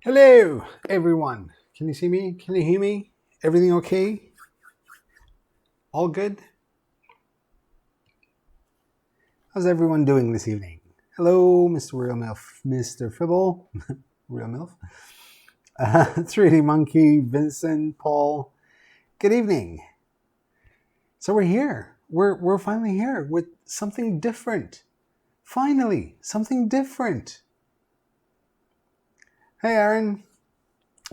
Hello, everyone. Can you see me? Can you hear me? Everything okay? All good? How's everyone doing this evening? Hello, Mr. Real Milf, Mr. Fibble, Real Milf, 3D Monkey, Vincent, Paul. Good evening. So we're here. We're finally here with something different. Finally, something different. Hey, Aaron.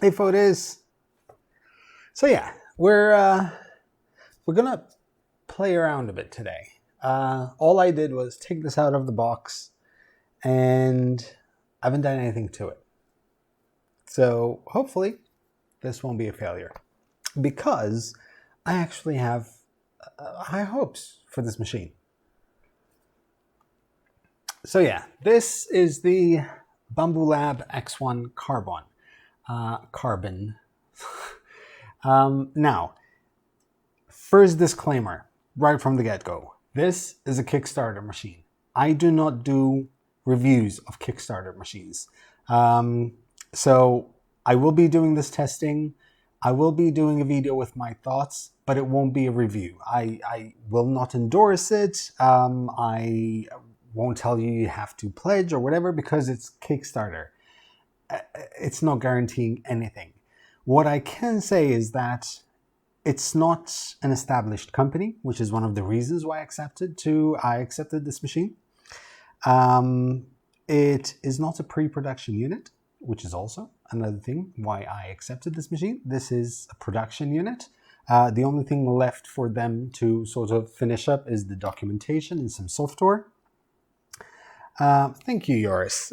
Hey, Photos. So yeah, we're gonna play around a bit today. All I did was take this out of the box and I haven't done anything to it. So hopefully this won't be a failure because I actually have high hopes for this machine. So yeah, this is the BambuLab X1-Carbon. Carbon. Now, first disclaimer, right from the get-go. This is a Kickstarter machine. I do not do reviews of Kickstarter machines. So I will be doing this testing. I will be doing a video with my thoughts, but it won't be a review. I will not endorse it. I won't tell you have to pledge or whatever because it's Kickstarter. It's not guaranteeing anything. What I can say is that it's not an established company, which is one of the reasons why I accepted this machine. It is not a pre-production unit, which is also another thing why I accepted this machine. This is a production unit. The only thing left for them to sort of finish up is the documentation and some software. Thank you, Joris.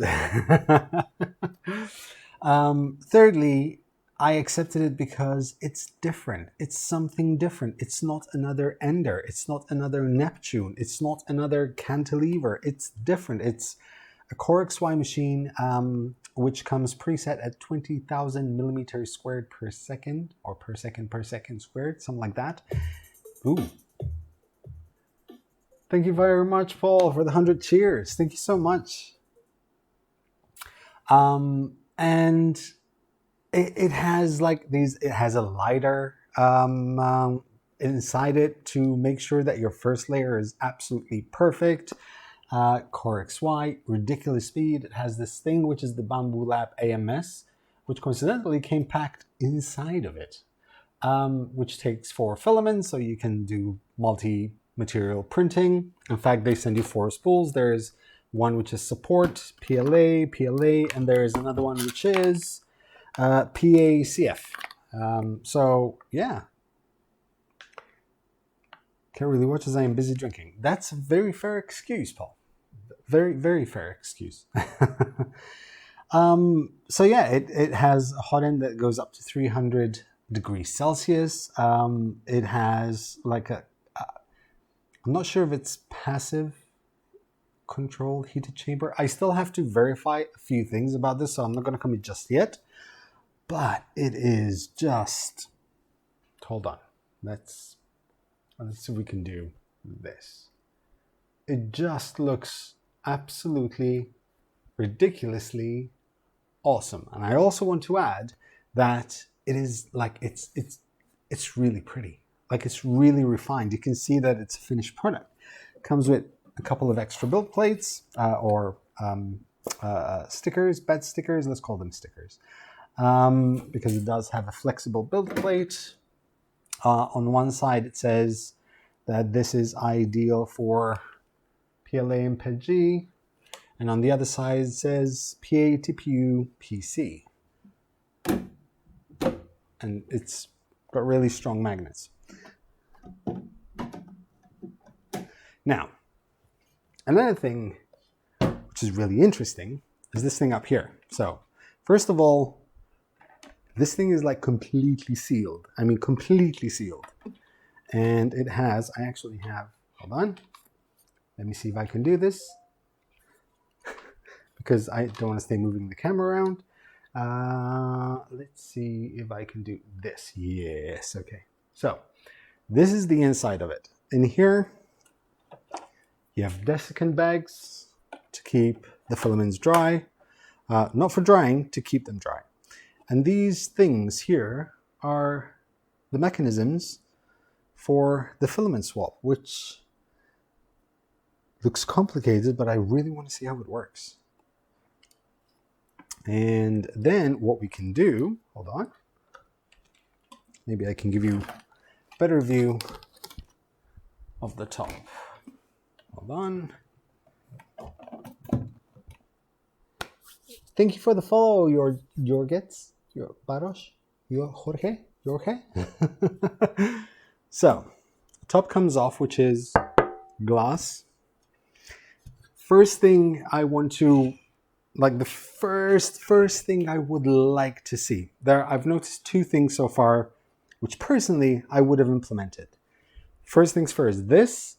Thirdly, I accepted it because it's different. It's something different. It's not another Ender. It's not another Neptune. It's not another cantilever. It's different. It's a Core XY machine, which comes preset at 20,000 millimeters squared per second, or per second squared, something like that. Ooh. Thank you very much, Paul, for the 100 cheers. Thank you so much. And it has like these, it has a Lidar inside it to make sure that your first layer is absolutely perfect. Core XY, ridiculous speed. It has this thing which is the BambuLab AMS, which coincidentally came packed inside of it, which takes 4 filaments, so you can do multi-material printing. In fact, they send you 4 spools. There's one which is support, PLA, and there's another one which is PACF. So yeah, can't really watch as I am busy drinking. That's a very fair excuse, Paul. Very, very fair excuse. So yeah, it has a hot end that goes up to 300 degrees Celsius. It has like I'm not sure if it's passive controlled heated chamber. I still have to verify a few things about this, so I'm not going to commit just yet. But it is just, hold on, let's see if we can do this. It just looks absolutely ridiculously awesome. And I also want to add that it is like, it's really pretty. Like, it's really refined. You can see that it's a finished product. It comes with a couple of extra build plates or stickers, bed stickers, let's call them stickers. Because it does have a flexible build plate. On one side it says that this is ideal for PLA and PEG, and on the other side it says PA, TPU, PC. And it's got really strong magnets. Now, another thing which is really interesting is this thing up here. So, first of all, this thing is like completely sealed. I mean, completely sealed. And it has, I actually have, hold on. Let me see if I can do this. Because I don't want to stay moving the camera around. Let's see if I can do this. Yes, okay. So, this is the inside of it. In here, you have desiccant bags to keep the filaments dry. Not for drying, to keep them dry. And these things here are the mechanisms for the filament swap, which looks complicated, but I really want to see how it works. And then what we can do, hold on, maybe I can give you a better view of the top. Hold on. Thank you for the follow, your Baros, your Jorge. So, top comes off, which is glass. First thing I want to, like the first thing I would like to see. I've noticed two things so far, which personally I would have implemented. First things first, this,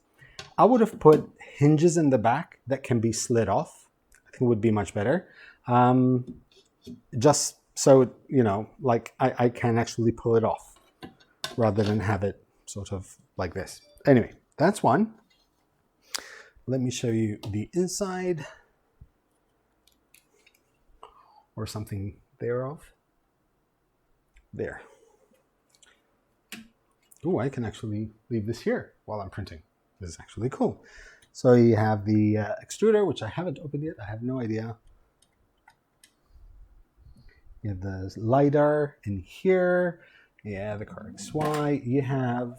I would have put hinges in the back that can be slid off. I think it would be much better. Just so, you know, like I can actually pull it off rather than have it sort of like this. Anyway, that's one. Let me show you the inside or something thereof. There. Oh, I can actually leave this here while I'm printing. This is actually cool. So you have the extruder, which I haven't opened yet. I have no idea. You have the Lidar in here. Yeah, the car XY. You have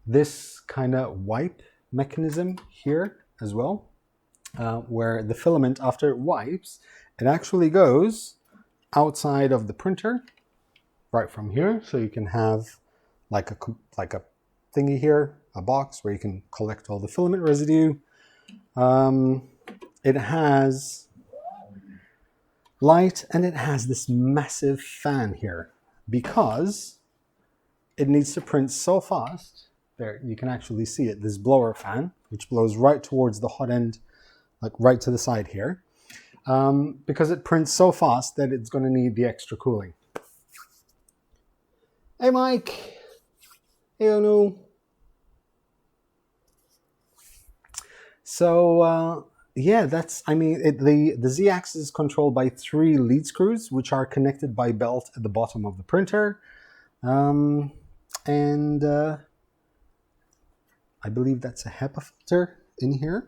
this kind of wipe mechanism here as well, where the filament, after it wipes, it actually goes outside of the printer, right from here. So you can have like a thingy here, a box where you can collect all the filament residue. It has light, and it has this massive fan here because it needs to print so fast. There, you can actually see it, this blower fan, which blows right towards the hot end, like right to the side here, because it prints so fast that it's going to need the extra cooling. Hey, Mike. Hey, Onu. So, yeah, that's, I mean, the Z-axis is controlled by 3 lead screws, which are connected by belt at the bottom of the printer. I believe that's a HEPA filter in here.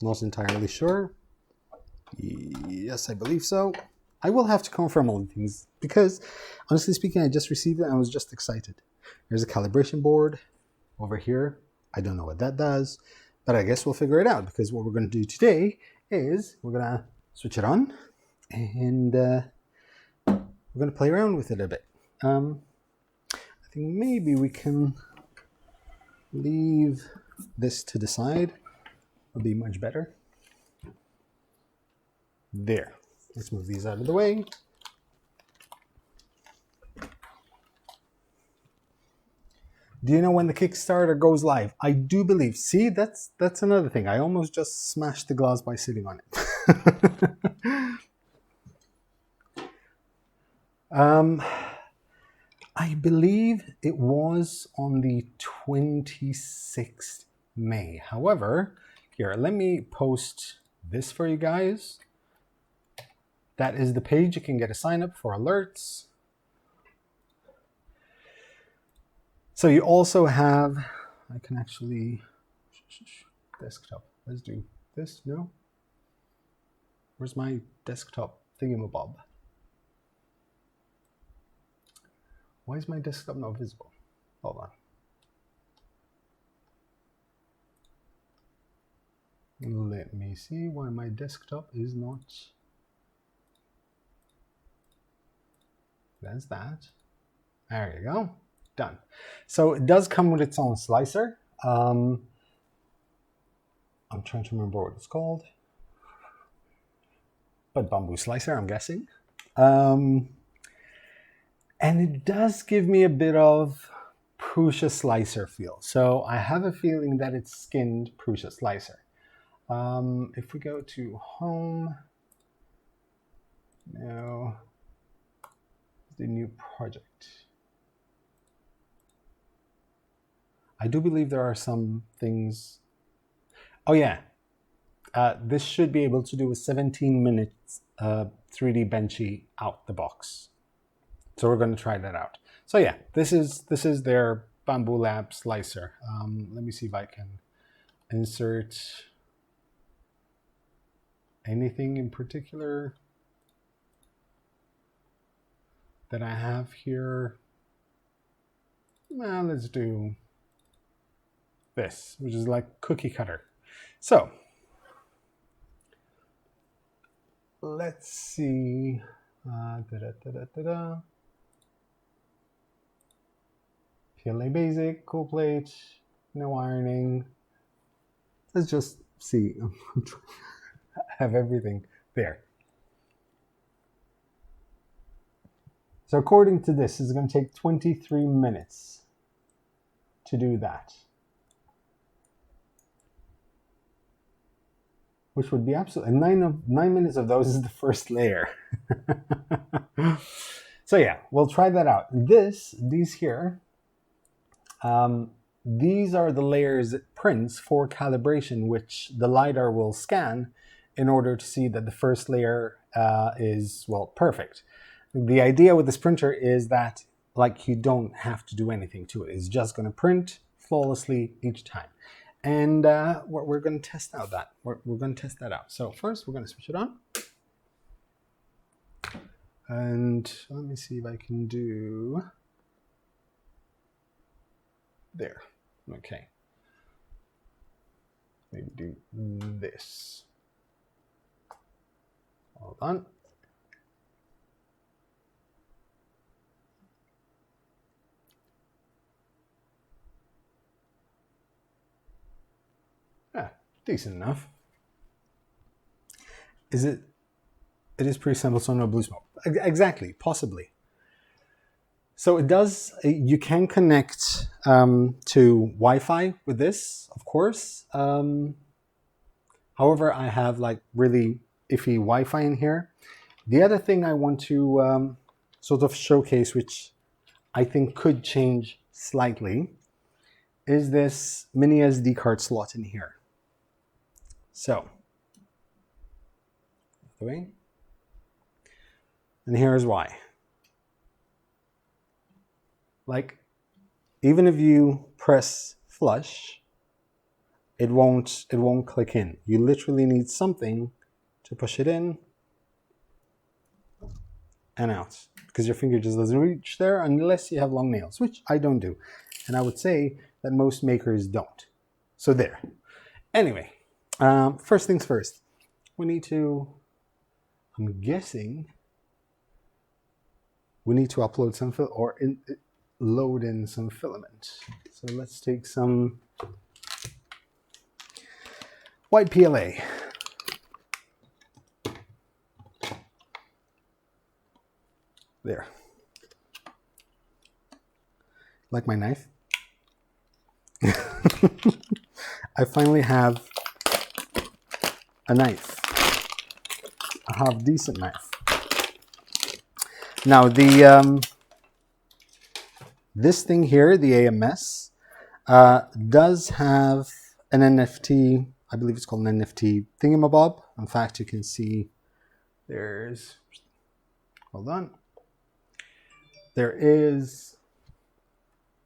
Not entirely sure. Yes, I believe so. I will have to confirm all the things because, honestly speaking, I just received it and I was just excited. There's a calibration board over here. I don't know what that does, but I guess we'll figure it out because what we're going to do today is we're going to switch it on and we're going to play around with it a bit. I think maybe we can leave this to the side. It'll be much better. There. Let's move these out of the way. Do you know when the Kickstarter goes live? I do believe. See, that's another thing. I almost just smashed the glass by sitting on it. I believe it was on the 26th May. However, here, let me post this for you guys. That is the page. You can get a sign up for alerts. So you also have, I can actually, desktop. Let's do this. No? Where's my desktop thingamabob? Why is my desktop not visible? Hold on. Let me see why my desktop is not. That's that. There you go. Done. So it does come with its own slicer. I'm trying to remember what it's called. But bamboo slicer, I'm guessing. And it does give me a bit of Prusa slicer feel. So I have a feeling that it's skinned Prusa slicer. If we go to home, now the new project. I do believe there are some things. Oh yeah, this should be able to do a 17 minutes 3D Benchy out the box. So we're going to try that out. So yeah, this is their BambuLab slicer. Let me see if I can insert anything in particular that I have here. Now let's do this, which is like cookie cutter. So let's see. PLA basic, cool plate, no ironing. Let's just see. Have everything there. So according to this, it's going to take 23 minutes to do that, which would be absolutely 9 minutes of those is the first layer. So yeah, we'll try that out. These here, these are the layers it prints for calibration, which the Lidar will scan in order to see that the first layer is, well, perfect. The idea with this printer is that, like, you don't have to do anything to it. It's just going to print flawlessly each time. And we're going to test out that. We're going to test that out. So first, we're going to switch it on. And let me see if I can do... There. Okay. Maybe do this. Hold on. Yeah, decent enough. Is it? It is pretty simple, so no blue smoke. Exactly, possibly. So it does, you can connect to Wi-Fi with this, of course. However, I have like really iffy Wi-Fi in here. The other thing I want to sort of showcase, which I think could change slightly, is this mini SD card slot in here. So, and here's why. Like, even if you press flush, it won't click in. You literally need something to push it in and out, because your finger just doesn't reach there unless you have long nails, which I don't do. And I would say that most makers don't. So there. Anyway, first things first. We need to, I'm guessing, we need to upload some load in some filament. So let's take some white PLA. There. Like my knife? I finally have a knife. A half decent knife. Now this thing here, the AMS, does have an NFT, I believe it's called an NFT thingamabob. In fact, you can see there's, hold on. There is,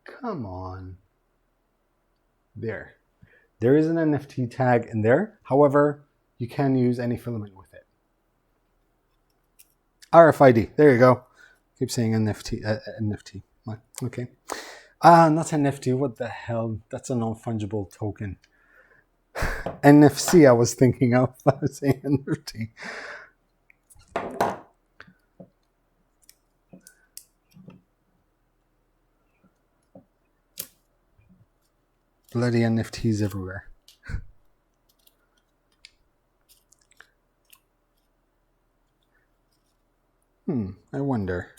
come on. There is an NFT tag in there. However, you can use any filament with it. RFID, there you go. Keep saying NFT, NFT. Okay. Not NFT, what the hell? That's a non-fungible token. NFC I was thinking of. I was saying NFT. Bloody NFTs everywhere. I wonder.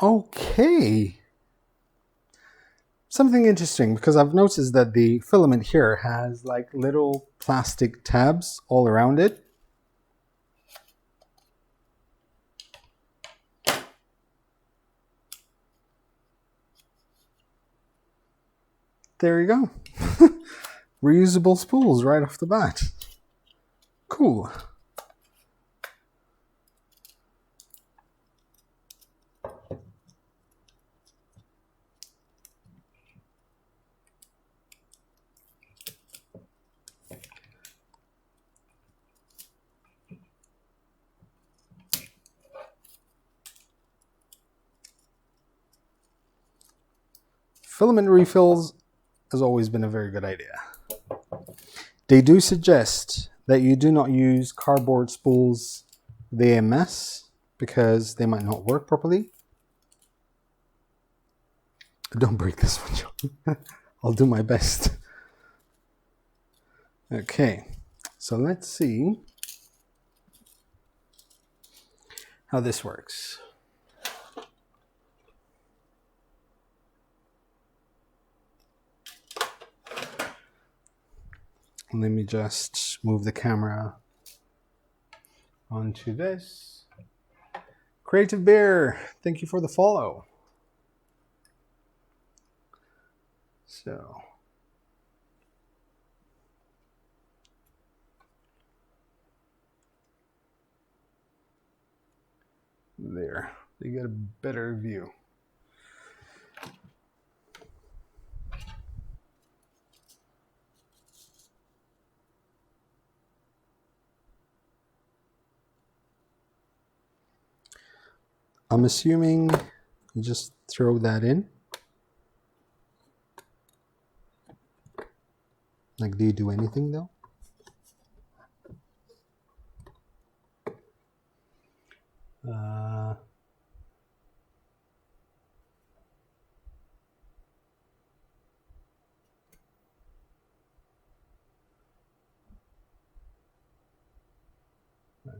Okay. Something interesting, because I've noticed that the filament here has like little plastic tabs all around it. There you go. Reusable spools right off the bat. Cool. Filament refills has always been a very good idea. They do suggest that you do not use cardboard spools with AMS because they might not work properly. Don't break this one, John. I'll do my best. Okay, so let's see how this works. Let me just move the camera onto this. Creative Bear, thank you for the follow. So, there, you get a better view. I'm assuming you just throw that in. Like, do you do anything though?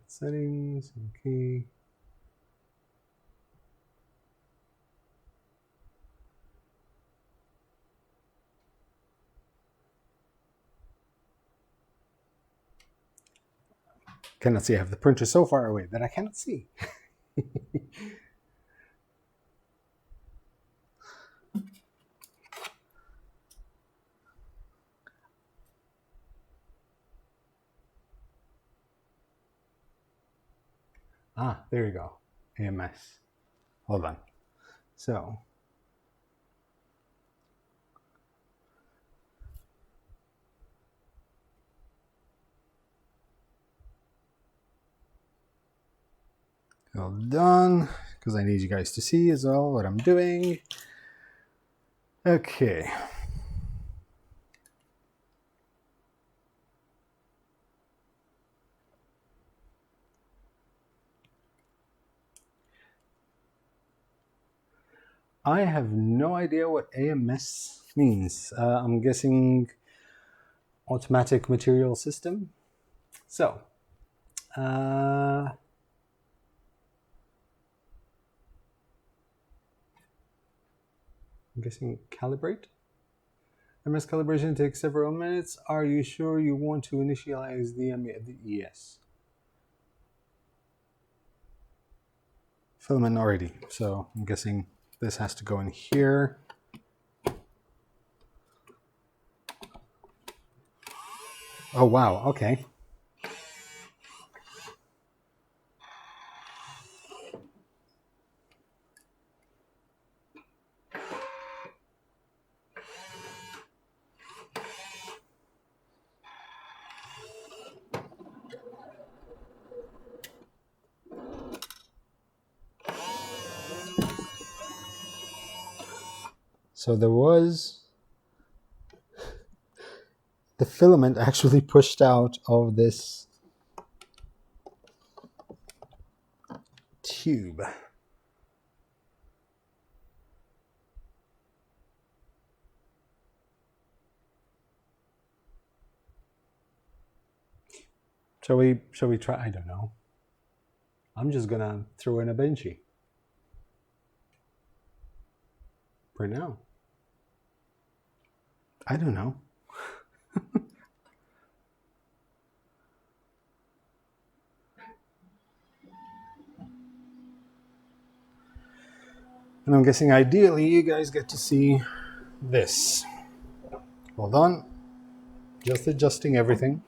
Settings, okay. Cannot see. I have the printer so far away that I cannot see. Ah, there you go. AMS. Hold on. So, well done, because I need you guys to see as well what I'm doing. Okay. I have no idea what AMS means. I'm guessing automatic material system. So, I'm guessing calibrate. MS calibration takes several minutes. Are you sure you want to initialize the yes. Filament already. So I'm guessing this has to go in here. Oh wow, okay. So there was the filament actually pushed out of this tube. Shall we try? I don't know. I'm just gonna throw in a Benchy for now. I don't know. And I'm guessing ideally you guys get to see this. Hold on. Just adjusting everything.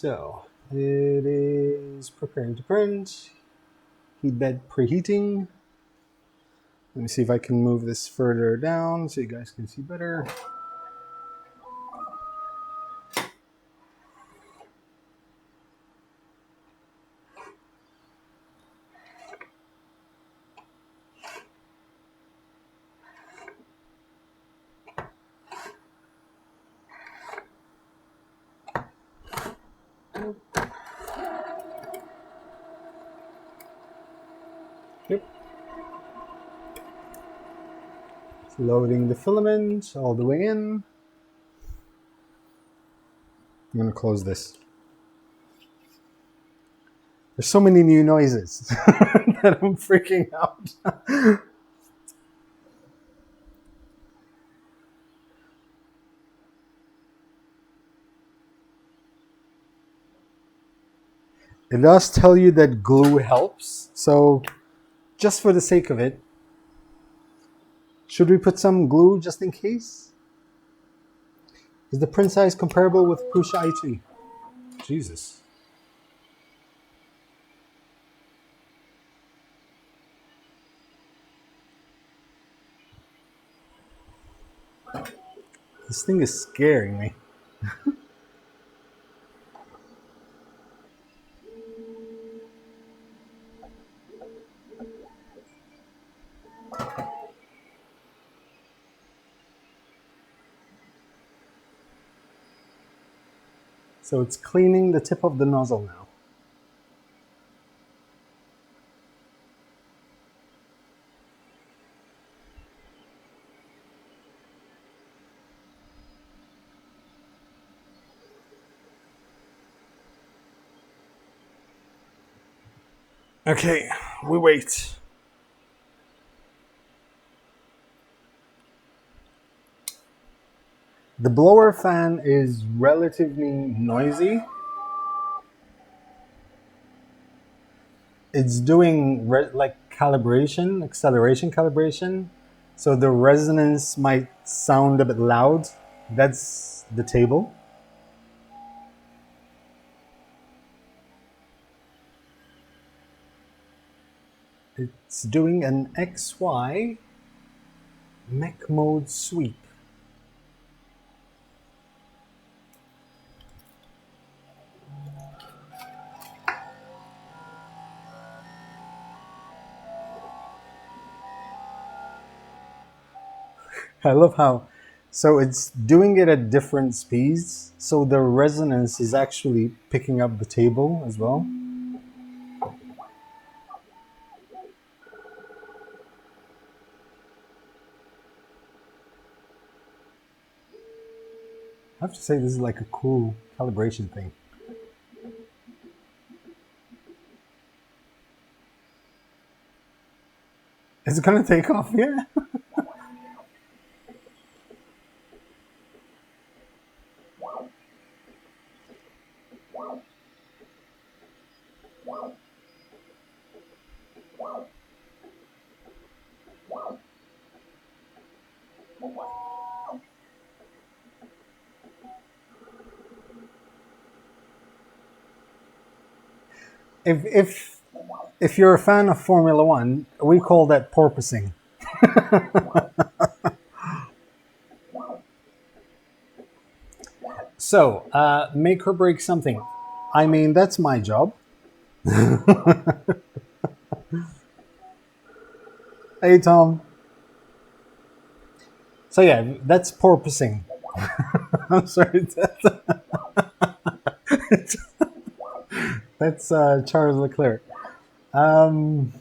So it is preparing to print. Heat bed preheating. Let me see if I can move this further down so you guys can see better. Yep. It's loading the filament all the way in. I'm going to close this. There's so many new noises that I'm freaking out. It does tell you that glue helps, so just for the sake of it, should we put some glue just in case? Is the print size comparable with Prusa i3? Jesus. This thing is scaring me. So it's cleaning the tip of the nozzle now. Okay, we wait. The blower fan is relatively noisy. It's doing like calibration, acceleration calibration. So the resonance might sound a bit loud. That's the table. It's doing an XY mech mode sweep. I love how, so it's doing it at different speeds. So the resonance is actually picking up the table as well. I have to say, this is like a cool calibration thing. Is it gonna take off here? If you're a fan of Formula One, we call that porpoising. So, make or break something. I mean, that's my job. Hey, Tom. So yeah, that's porpoising. I'm sorry. That's Charles Leclerc. I'm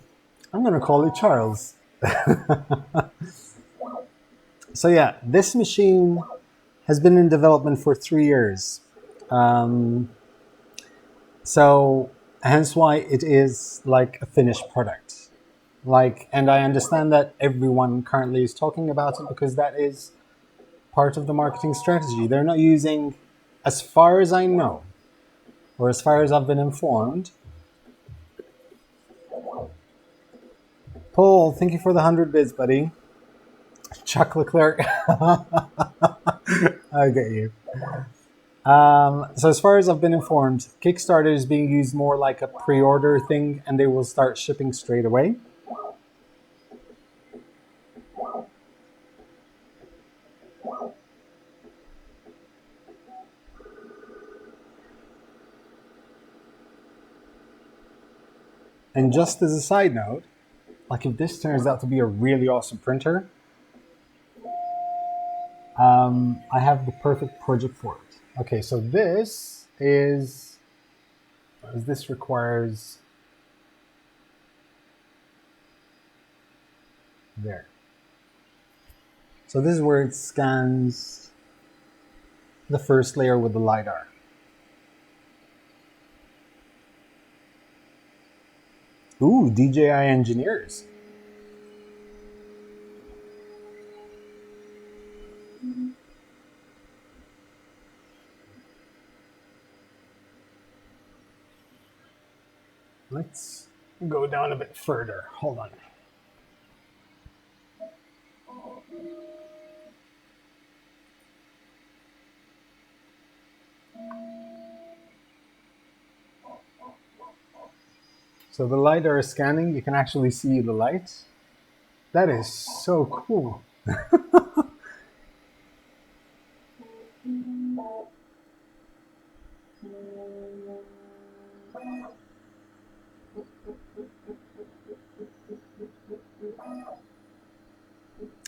going to call it Charles. So yeah, this machine has been in development for 3 years. So hence why it is like a finished product. And I understand that everyone currently is talking about it because that is part of the marketing strategy. They're not using, as far as I know, or as far as I've been informed. Paul, thank you for the 100 bits, buddy. Chuck Leclerc. I get you. So as far as I've been informed, Kickstarter is being used more like a pre-order thing, and they will start shipping straight away. And just as a side note, like if this turns out to be a really awesome printer, I have the perfect project for it. Okay, so this requires there. So this is where it scans the first layer with the Lidar. Ooh, DJI engineers. Let's go down a bit further. Hold on. So the Lidar is scanning. You can actually see the light. That is so cool.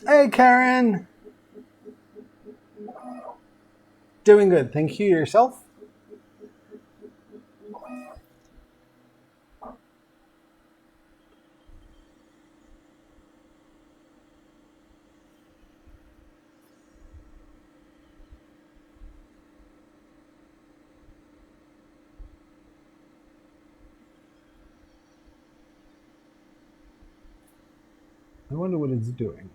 Hey, Karen. Doing good. Thank you. Yourself? I wonder what it's doing.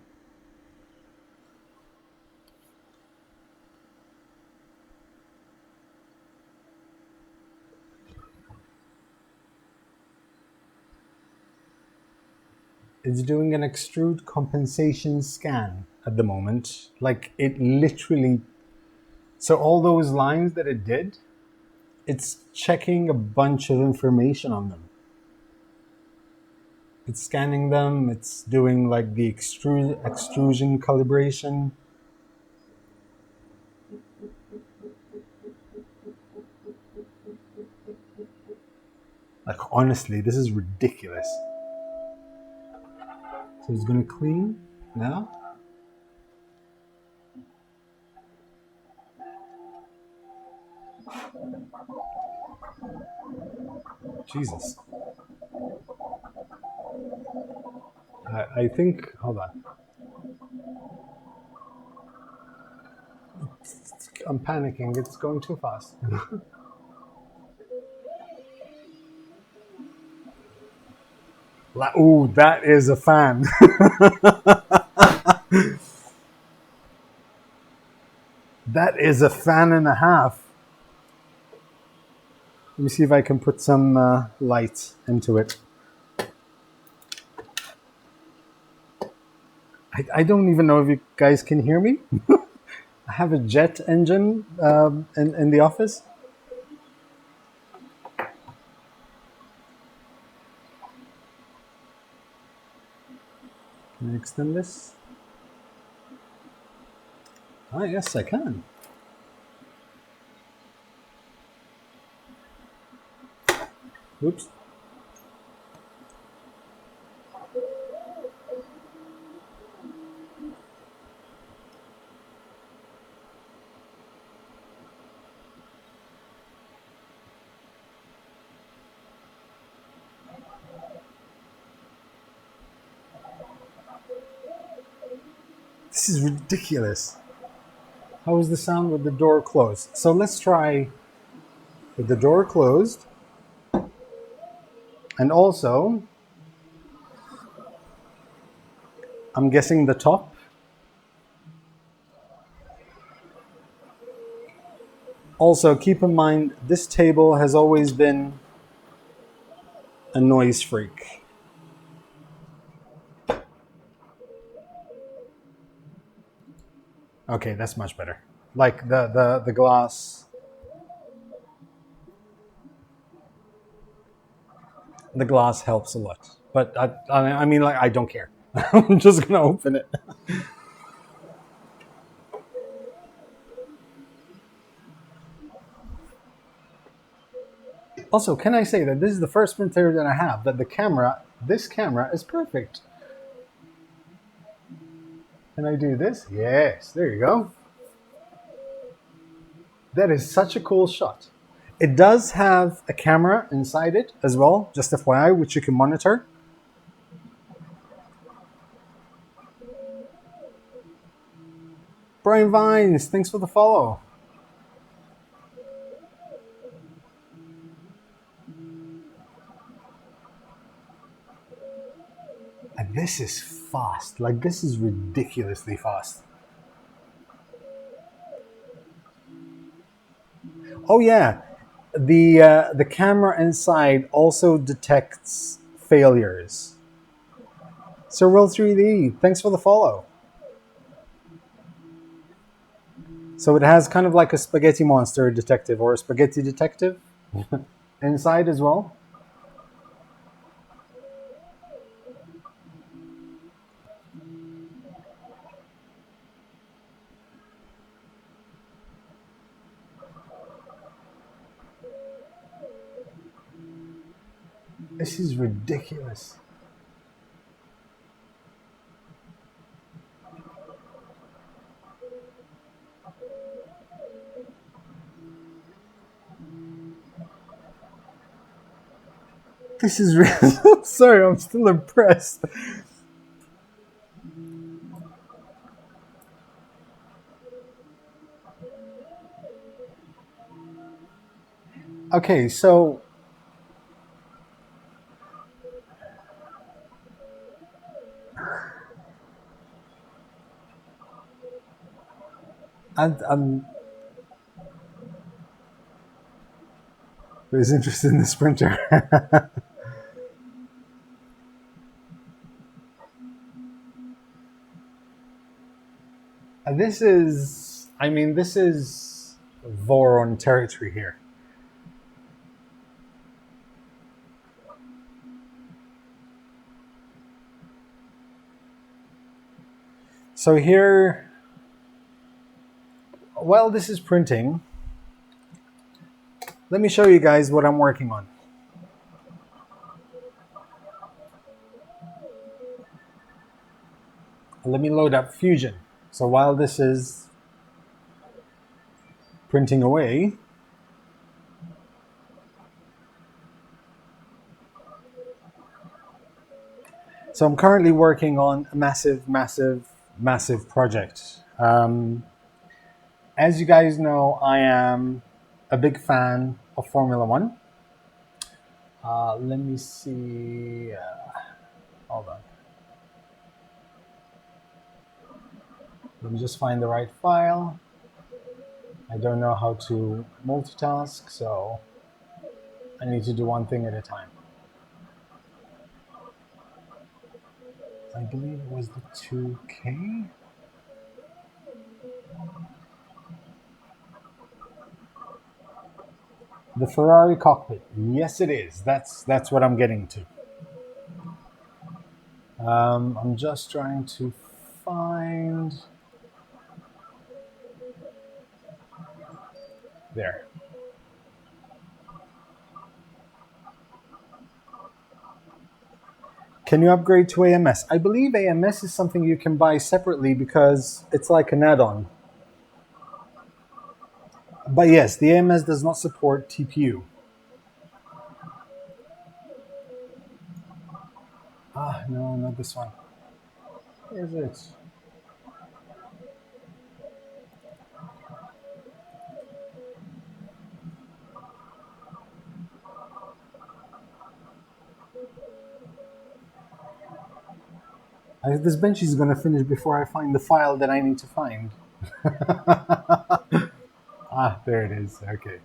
It's doing an extrude compensation scan at the moment. Like it literally, so all those lines that it did, it's checking a bunch of information on them. It's scanning them, it's doing like the extrusion calibration. Like honestly, this is ridiculous. So it's gonna clean now. Jesus. I think, hold on. I'm panicking, it's going too fast. Ooh, that is a fan. That is a fan and a half. Let me see if I can put some light into it. I don't even know if you guys can hear me. I have a jet engine in the office. Can I extend this? Ah, yes, I can. Oops. This is ridiculous. How is the sound with the door closed? So let's try with the door closed. And also, I'm guessing the top. Also, keep in mind, this table has always been a noise freak. Okay, that's much better. Like the glass The glass helps a lot, but I mean, like, I don't care. I'm just gonna open it. Also, can I say that this is the first printer that I have that this camera is perfect. Can I do this? Yes, there you go. That is such a cool shot. It does have a camera inside it as well, just FYI, which you can monitor. Brian Vines, thanks for the follow. And this is fast. Like, this is ridiculously fast. Oh yeah, the camera inside also detects failures. Surreal 3D, thanks for the follow. So it has kind of like a spaghetti monster detective or a spaghetti detective inside as well. This is ridiculous. This is really... Sorry, I'm still impressed. Okay, so I'm was interested in this printer. This is, I mean, this is Voron territory here. So here, while this is printing, let me show you guys what I'm working on. Let me load up Fusion. So while this is printing away, so I'm currently working on a massive project. As you guys know, I am a big fan of Formula One. Let me see. Hold on. Let me just find the right file. I don't know how to multitask, so I need to do one thing at a time. I believe it was the 2K. The Ferrari cockpit. Yes, it is. That's what I'm getting to. I'm just trying to find... There. Can you upgrade to AMS? I believe AMS is something you can buy separately because it's like an add-on. But yes, the AMS does not support TPU. Ah, no, not this one. Where is it? This Benchy is going to finish before I find the file that I need to find. Ah, there it is. Okay.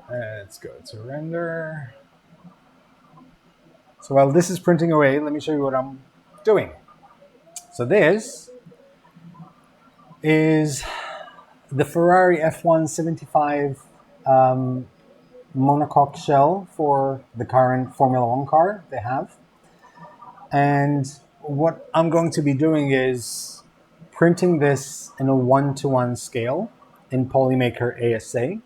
Let's go to render. So while this is printing away, let me show you what I'm doing. So this is the Ferrari F1-75 monocoque shell for the current Formula One car they have. And what I'm going to be doing is printing this in a 1-to-1 scale in Polymaker ASA.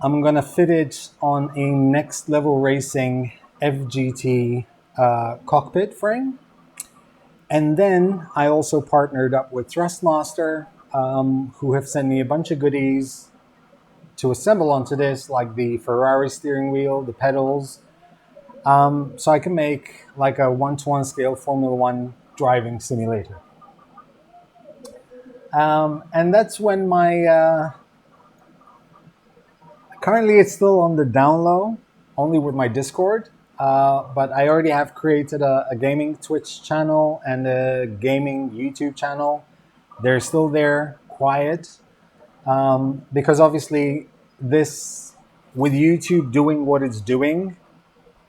I'm going to fit it on a Next Level Racing FGT cockpit frame. And then I also partnered up with Thrustmaster, who have sent me a bunch of goodies to assemble onto this, like the Ferrari steering wheel, the pedals, so I can make like a 1-to-1 scale Formula One driving simulator. And that's when my currently it's still on the down low, only with my Discord. But I already have created a gaming Twitch channel and a gaming YouTube channel. They're still there, quiet, because obviously this, with YouTube doing what it's doing,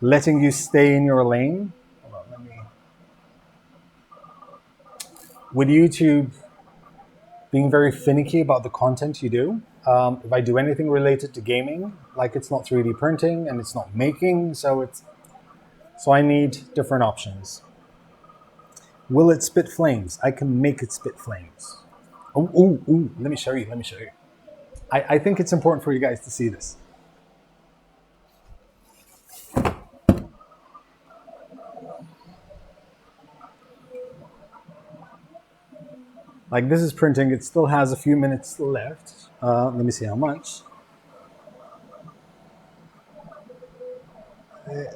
letting you stay in your lane. Hold on, with YouTube being very finicky about the content you do. If I do anything related to gaming, like it's not 3D printing and it's not making, so I need different options. Will it spit flames? I can make it spit flames. Oh, let me show you. I think it's important for you guys to see this. Like this is printing, it still has a few minutes left. Let me see how much. It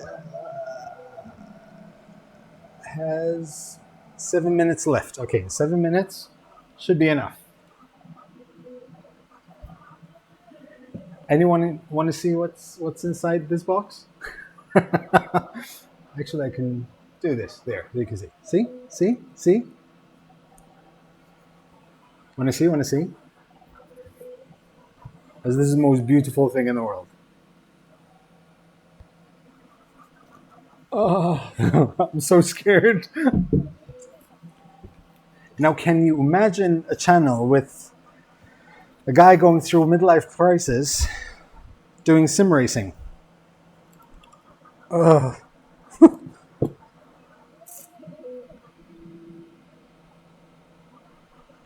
has 7 minutes left. Okay, 7 minutes should be enough. Anyone want to see what's inside this box? Actually, I can do this. There, you can see. See? Want to see? As this is the most beautiful thing in the world. Oh, I'm so scared. Now, can you imagine a channel with a guy going through a midlife crisis doing sim racing? Ugh.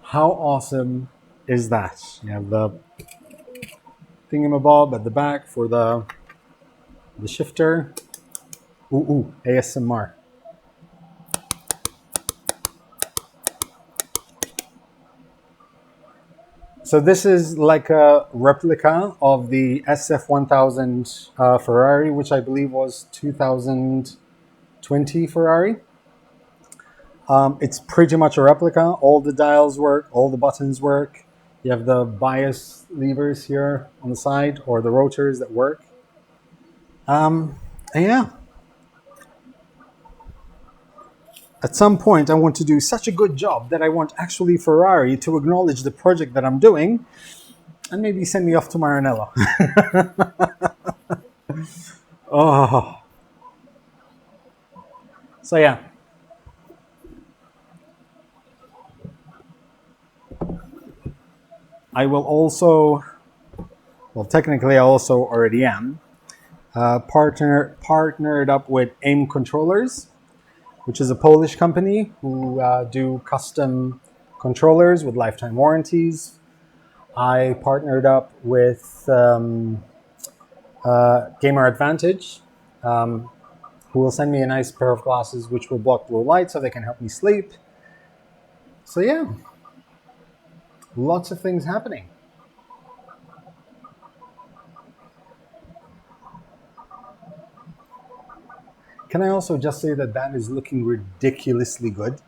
How awesome is that? You have the thingamabob at the back for the shifter. Ooh, ASMR. So this is like a replica of the SF1000 Ferrari, which I believe was 2020 Ferrari. It's pretty much a replica. All the dials work, all the buttons work. You have the bias levers here on the side, or the rotors that work. And yeah. At some point, I want to do such a good job that I want actually Ferrari to acknowledge the project that I'm doing and maybe send me off to Maranello. Oh. So yeah. I will also, well, technically I also already am, partnered up with AIM Controllers, which is a Polish company who do custom controllers with lifetime warranties. I partnered up with Gamer Advantage, who will send me a nice pair of glasses which will block blue light so they can help me sleep. So yeah, lots of things happening. Can I also just say that that is looking ridiculously good?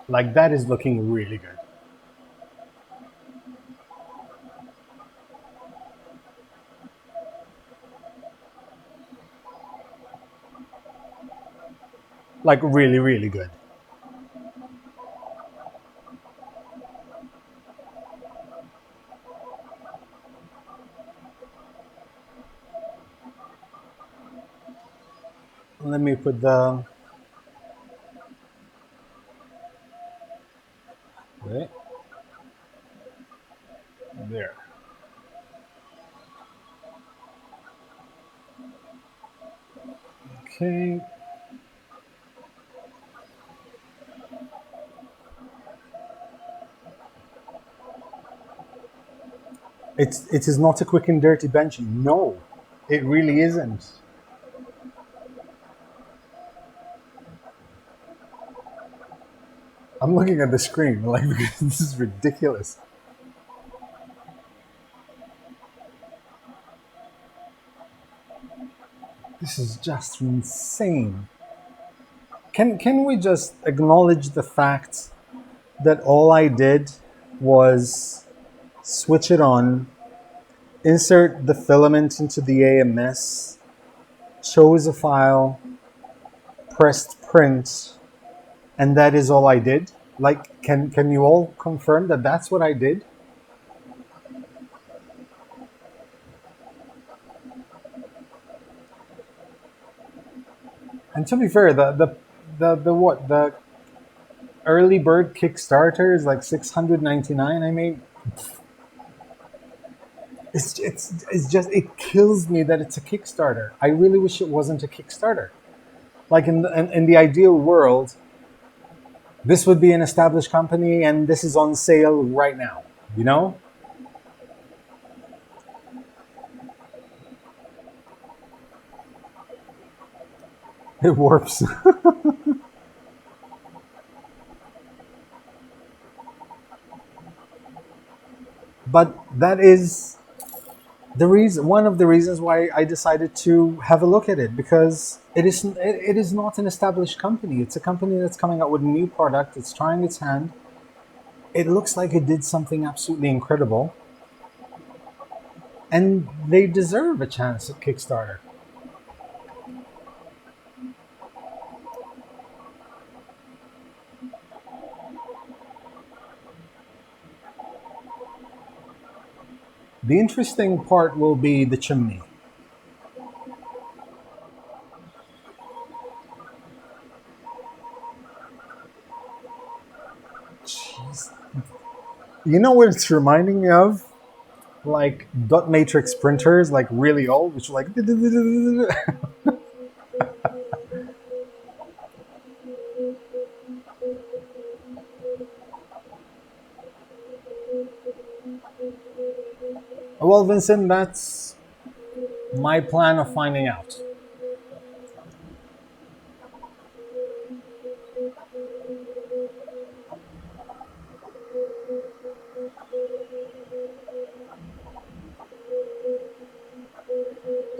Like that is looking really good. Like really, really good. Let me put the wait, there. Okay. It is not a quick and dirty Benchy. No, it really isn't. I'm looking at the screen like this is ridiculous. This is just insane. Can we just acknowledge the fact that all I did was switch it on, insert the filament into the AMS, chose a file, pressed print, and that is all I did? Like, can you all confirm that that's what I did? And to be fair, the what the early bird Kickstarter is like 699. I mean, it's just it kills me that it's a Kickstarter. I really wish it wasn't a Kickstarter. Like in the ideal world, this would be an established company and this is on sale right now. You know, it warps. But that is the reason, one of the reasons why I decided to have a look at it, because it is not an established company. It's a company that's coming out with a new product. It's trying its hand. It looks like it did something absolutely incredible, and they deserve a chance at Kickstarter. The interesting part will be the chimney. Jeez. You know what it's reminding me of? Like dot matrix printers, like really old, which are like. Well, Vincent, that's my plan of finding out.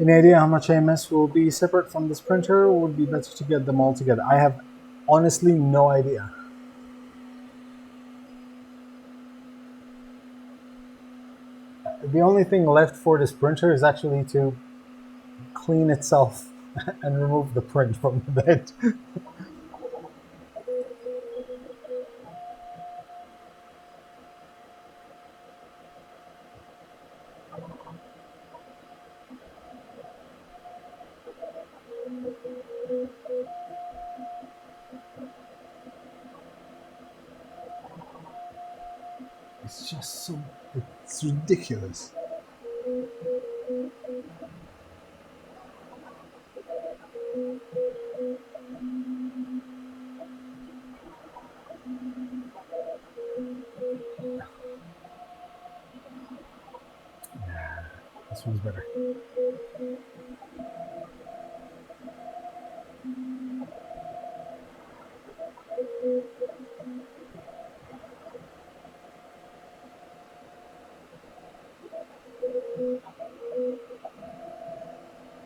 Any idea how much AMS will be separate from this printer, or would be better to get them all together? I have honestly no idea. The only thing left for this printer is actually to clean itself and remove the print from the bed. It's just so, it's ridiculous. Nah, this one's better.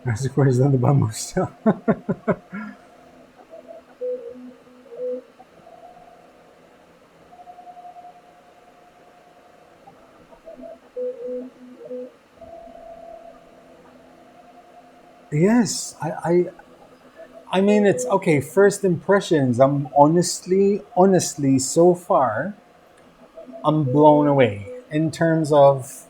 As of course, then the bamboo still. Yes, I mean, it's okay. First impressions. I'm honestly, so far, I'm blown away in terms of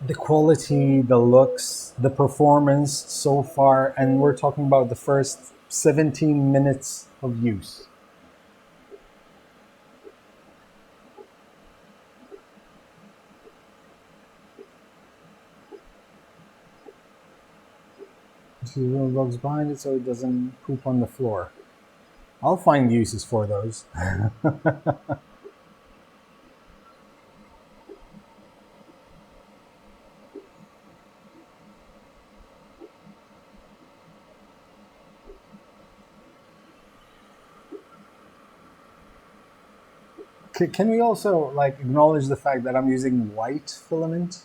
the quality, the looks, the performance so far, and we're talking about the first 17 minutes of use. See the little bugs behind it so it doesn't poop on the floor. I'll find uses for those. Can we also like acknowledge the fact that I'm using white filament?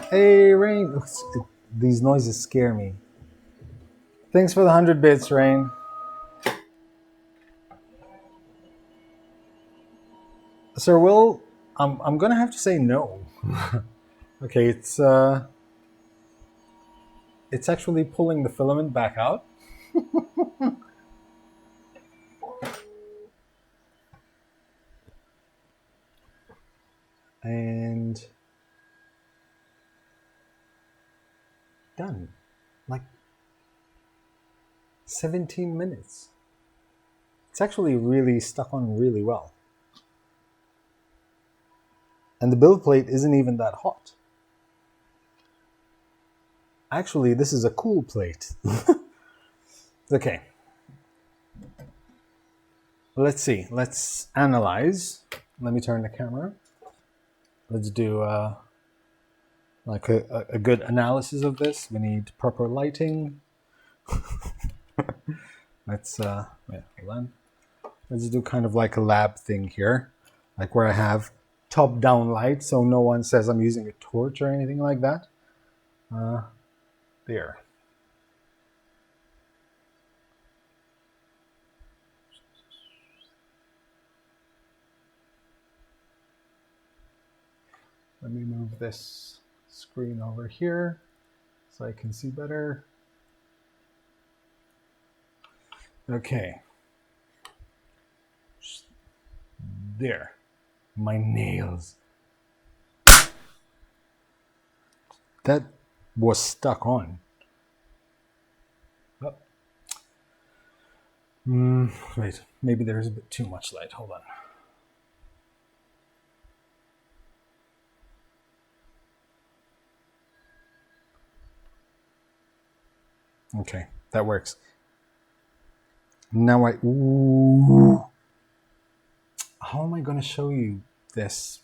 Hey, Rain. These noises scare me. Thanks for the 100 bits, Rain. Sir Will, I'm gonna have to say no. Okay, it's actually pulling the filament back out. And done. Like 17 minutes. It's actually really stuck on really well. And the build plate isn't even that hot. Actually, this is a cool plate. Okay. Let's see. Let's analyze. Let me turn the camera. Let's do like a good analysis of this. We need proper lighting. Let's hold on. Let's do kind of like a lab thing here, like where I have top-down light, so no one says I'm using a torch or anything like that. There. Let me move this screen over here so I can see better. Okay. There. My nails. That was stuck on. Oh. Wait, maybe there's a bit too much light. Hold on. Okay, that works. Now ooh. How am I going to show you this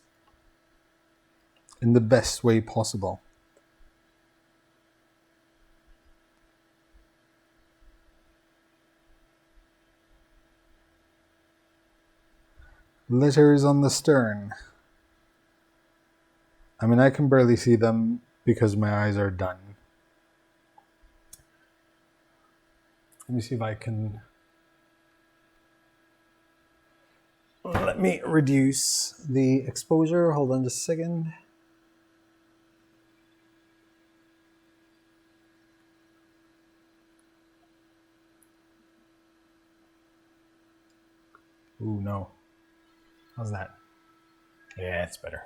in the best way possible? Letters on the stern. I mean, I can barely see them because my eyes are done. Let me see if I can... Let me reduce the exposure. Hold on just a second. Ooh, no. How's that? Yeah, it's better.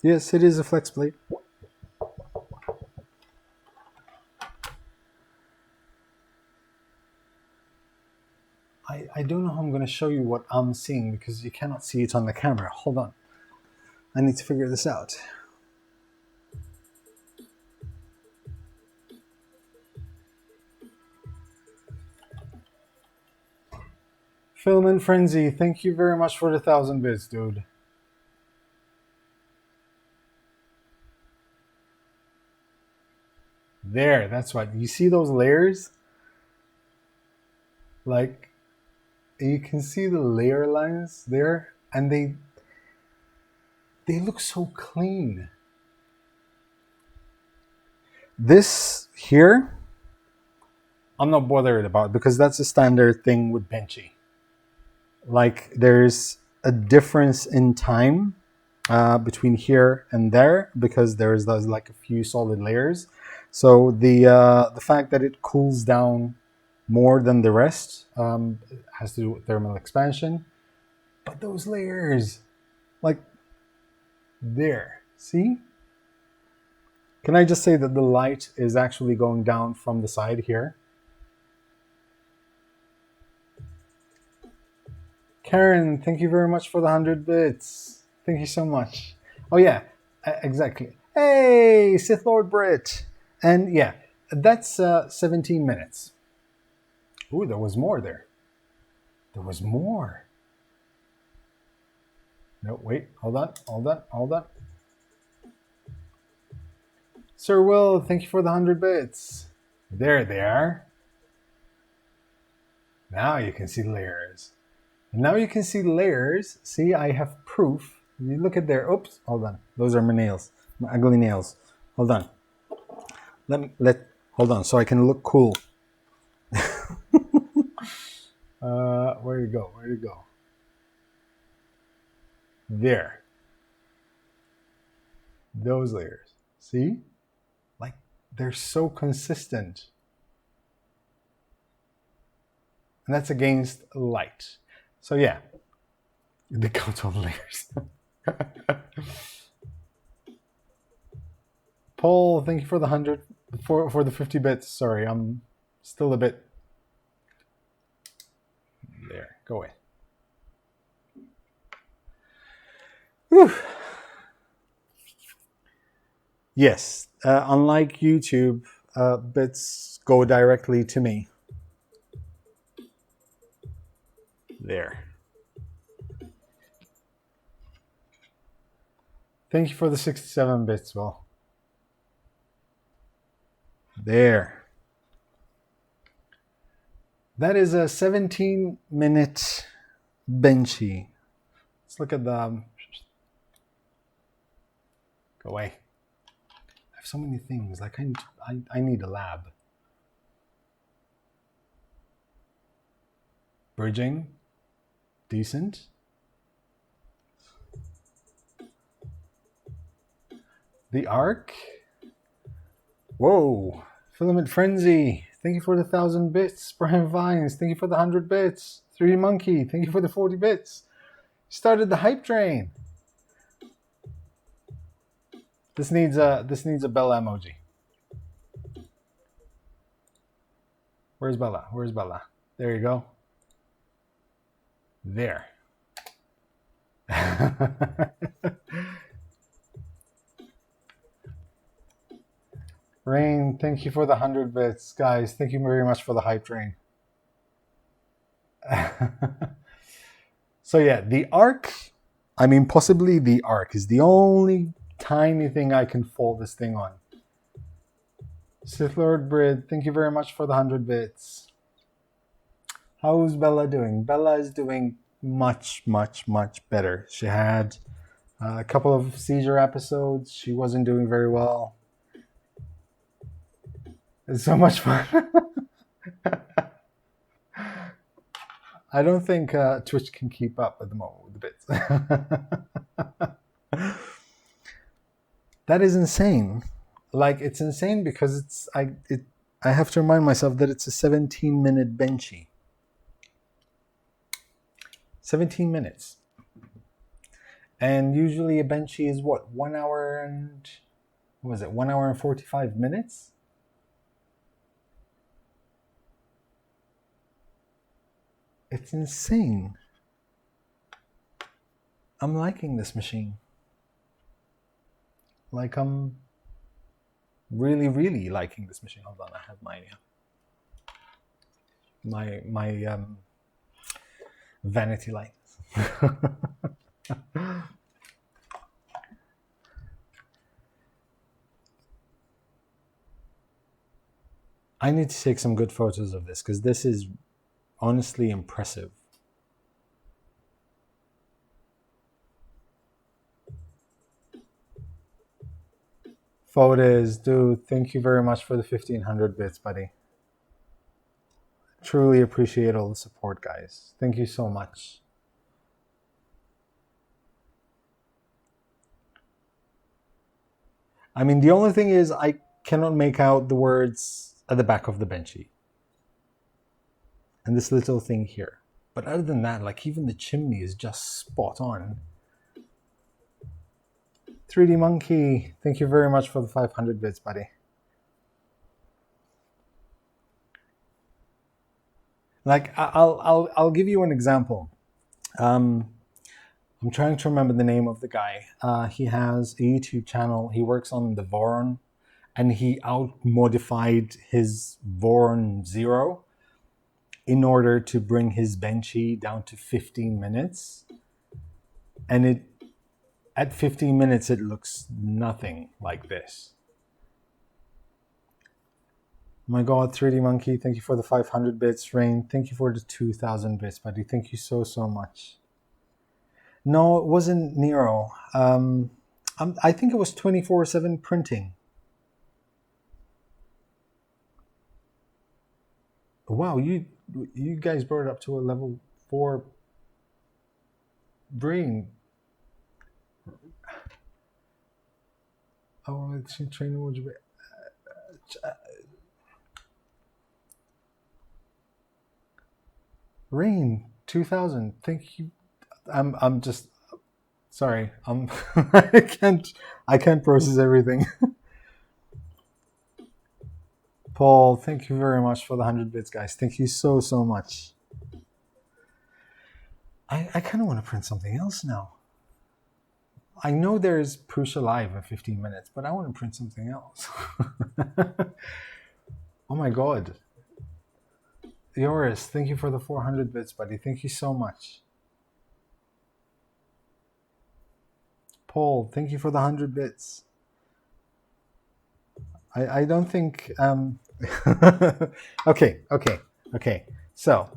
Yes, it is a flex plate. I don't know how I'm going to show you what I'm seeing because you cannot see it on the camera. Hold on. I need to figure this out. Filament Frenzy, thank you very much for the 1,000 bits, dude. There, that's what. You see those layers? Like, you can see the layer lines there, and they look so clean. This here, I'm not bothered about because that's a standard thing with Benchy. Like there's a difference in time between here and there because there's like a few solid layers. So the fact that it cools down more than the rest has to do with thermal expansion. But those layers, like there, see? Can I just say that the light is actually going down from the side here? Karen, thank you very much for the 100 bits. Thank you so much. Oh yeah, exactly. Hey, Sith Lord Brit. And yeah, that's 17 minutes. Ooh, there was more there. There was more. No, wait, hold on. Sir Will, thank you for the 100 bits. There they are. Now you can see layers. And now you can see layers. See, I have proof. You look at there. Oops, hold on. Those are my nails, my ugly nails. Hold on. Hold on, so I can look cool. Where you go? Where you go? There. Those layers. See? Like they're so consistent. And that's against light. So yeah, the count of layers. Paul, thank you for the 100 for the 50 bits. Sorry, I'm still a bit there. Go away. Whew. Yes, unlike YouTube, bits go directly to me. There. Thank you for the 67 bits, Will. There. That is a 17-minute Benchy. Let's look at the... Go away. I have so many things. Like I need a lab. Bridging. Decent. The arc. Whoa. Filament Frenzy. Thank you for the 1,000 bits. Brian Vines, thank you for the 100 bits. 3D Monkey, thank you for the 40 bits. Started the hype train. This needs a Bella emoji. Where's Bella? Where's Bella? There you go. There. Rain, thank you for the 100 bits. Guys, thank you very much for the hype train. So yeah, the arc, I mean, possibly the arc is the only tiny thing I can fault this thing on. Sith Lord Brid, thank you very much for the 100 bits. How's Bella doing? Bella is doing much, much, much better. She had a couple of seizure episodes. She wasn't doing very well. It's so much fun. I don't think Twitch can keep up at the moment with the bits. That is insane. Like, it's insane because I have to remind myself that it's a 17-minute Benchy. 17 minutes. And usually a Benchy is what? 1 hour and... What was it? 1 hour and 45 minutes? It's insane. I'm liking this machine. Like, I'm really, really liking this machine. Hold on, I have my vanity lights. I need to take some good photos of this because this is honestly impressive. Photos, dude, thank you very much for the 1500 bits, buddy. Truly appreciate all the support, guys. Thank you so much. I mean, the only thing is I cannot make out the words at the back of the Benchy. And this little thing here. But other than that, like even the chimney is just spot on. 3D Monkey, thank you very much for the 500 bits, buddy. Like I'll give you an example. I'm trying to remember the name of the guy. He has a YouTube channel. He works on the Voron, and he out-modified his Voron 0 in order to bring his Benchy down to 15 minutes. And at 15 minutes, it looks nothing like this. My God, 3D Monkey, thank you for the 500 bits. Rain, thank you for the 2,000 bits, buddy. Thank you so, so much. No, it wasn't Nero. I think it was 24/7 printing. Wow, you guys brought it up to a level 4 brain. Oh, it's training. Would you? Rain 2000. Thank you. I'm just sorry. I can't process everything. Paul, thank you very much for the 100 bits, guys. Thank you so, so much. I kind of want to print something else now. I know there's Prusa Live in 15 minutes, but I want to print something else. Oh my God. Yoris, thank you for the 400 bits, buddy. Thank you so much. Paul, thank you for the 100 bits. I don't think... Okay. So,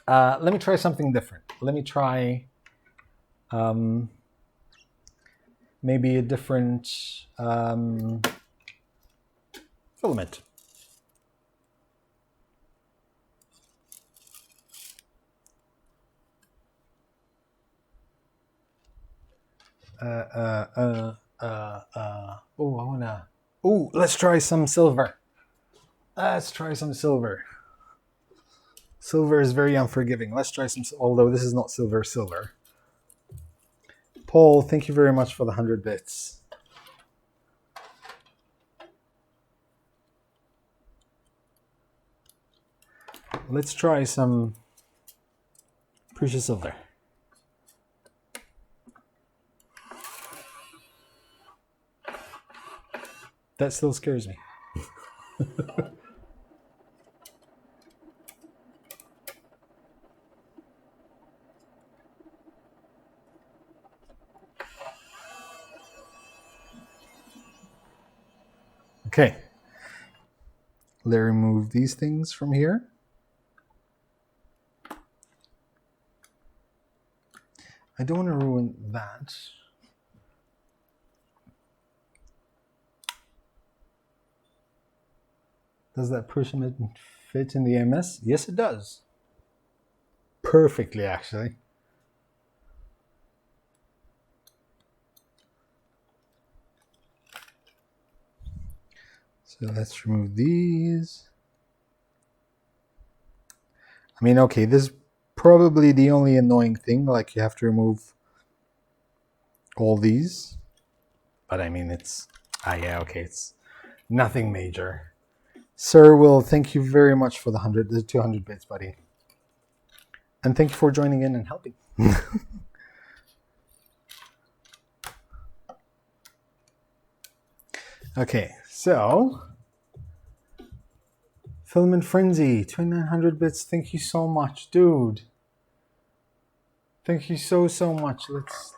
let me try something different. Let me try maybe a different filament. Let's try some silver. Let's try some silver. Silver is very unforgiving. Let's try some, although this is not silver. Paul, thank you very much for the 100 bits. Let's try some precious silver. That still scares me. Okay. Let's remove these things from here. I don't want to ruin that. Does that Prusa fit in the MS? Yes, it does. Perfectly, actually. So let's remove these. I mean, okay, this is probably the only annoying thing, like you have to remove all these. But I mean, it's, it's nothing major. Sir Will, thank you very much for the 200 bits, buddy. And thank you for joining in and helping. Okay, so Filament Frenzy, 2900 bits. Thank you so much, dude. Thank you so much.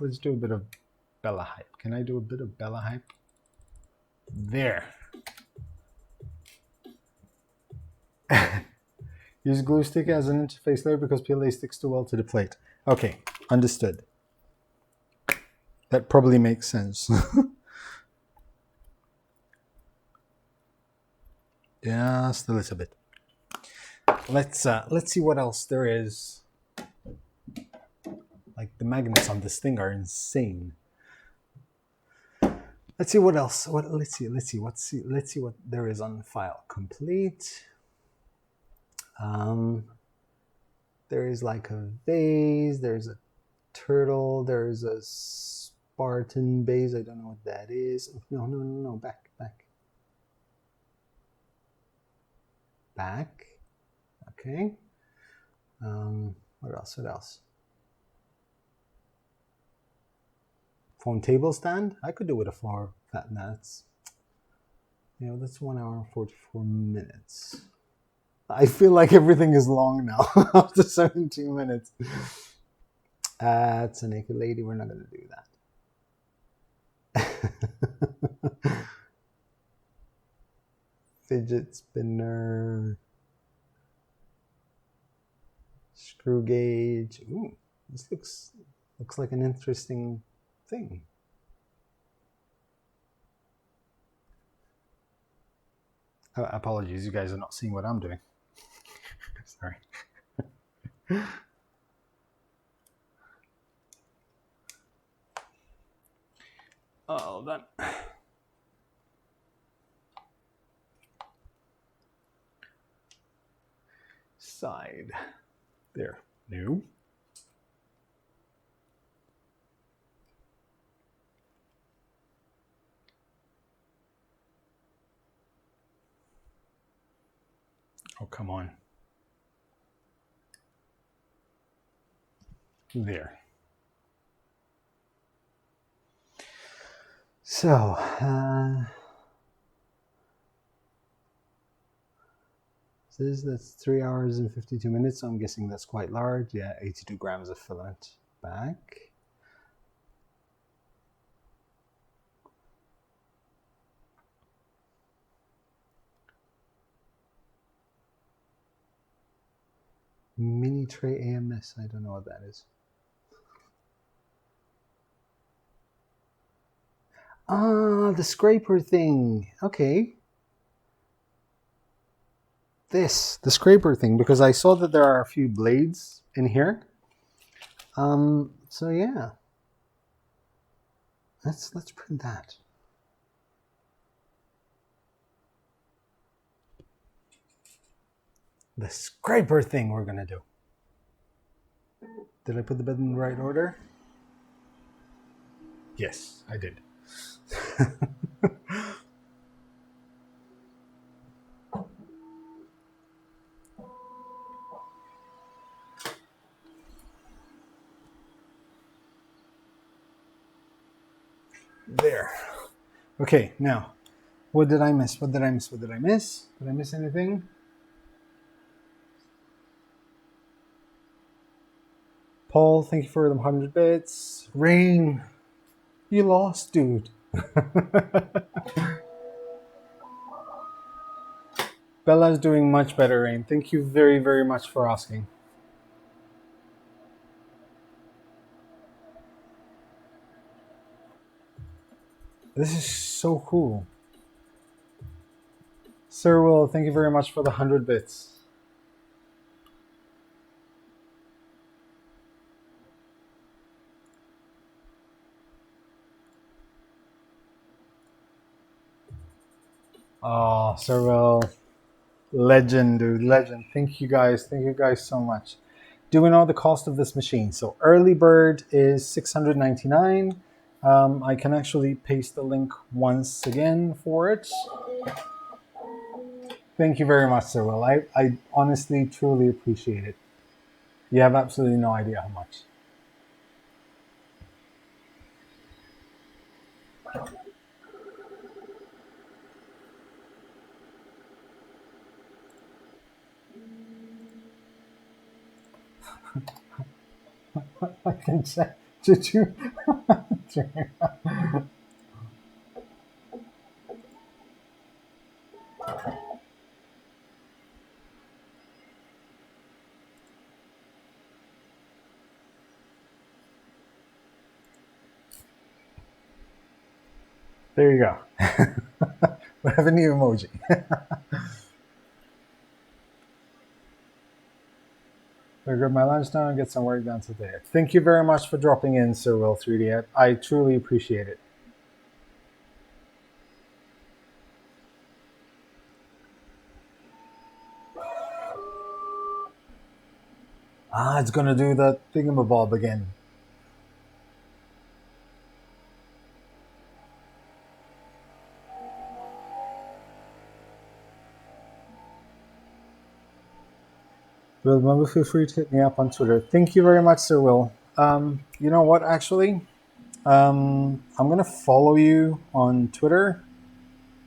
Let's do a bit of Bella hype. Can I do a bit of Bella hype? There. Use glue stick as an interface layer because PLA sticks too well to the plate. Okay, understood. That probably makes sense. Just a little bit. Let's see what else there is. Like the magnets on this thing are insane. Let's see what else. Let's see what there is on file. Complete. There is like a vase. There's a turtle. There's a Spartan base. I don't know what that is. No. Back. Okay. What else? Phone table stand. I could do with a 4 fat nuts. That's 1 hour and 44 minutes. I feel like everything is long now after 17 minutes. It's a naked lady. We're not going to do that. Fidget spinner. Screw gauge. Ooh, this looks like an interesting thing. Oh, apologies, you guys are not seeing what I'm doing. Sorry. All done. Side. There. New. Oh, come on. There. So, that's 3 hours and 52 minutes. So I'm guessing that's quite large. Yeah, 82 grams of filament back. Mini tray AMS. I don't know what that is. Ah, the scraper thing. Okay. The scraper thing, because I saw that there are a few blades in here. So yeah. Let's print that. The scraper thing we're gonna do. Did I put the bed in the right order? Yes, I did. There. Okay, now, what did I miss? Did I miss anything? Paul, thank you for the 100 bits. Rain, you lost, dude. Bella's doing much better, Rain. Thank you very, very much for asking. This is so cool. Sir Will, thank you very much for the 100 bits. Oh, Sir Will. Legend, dude. Legend. Thank you guys. Thank you guys so much. Do we know the cost of this machine? So early bird is $699. I can actually paste the link once again for it. Thank you very much, Sir Will. I honestly, truly appreciate it. You have absolutely no idea how much. I can check. Did you? There you go. We have a new emoji. I grab my lunch now and get some work done today. Thank you very much for dropping in, Sir Will 3D. I truly appreciate it. Ah, it's gonna do the thingamabob again. Will, remember, feel free to hit me up on Twitter. Thank you very much, Sir Will. You know what, actually? I'm going to follow you on Twitter,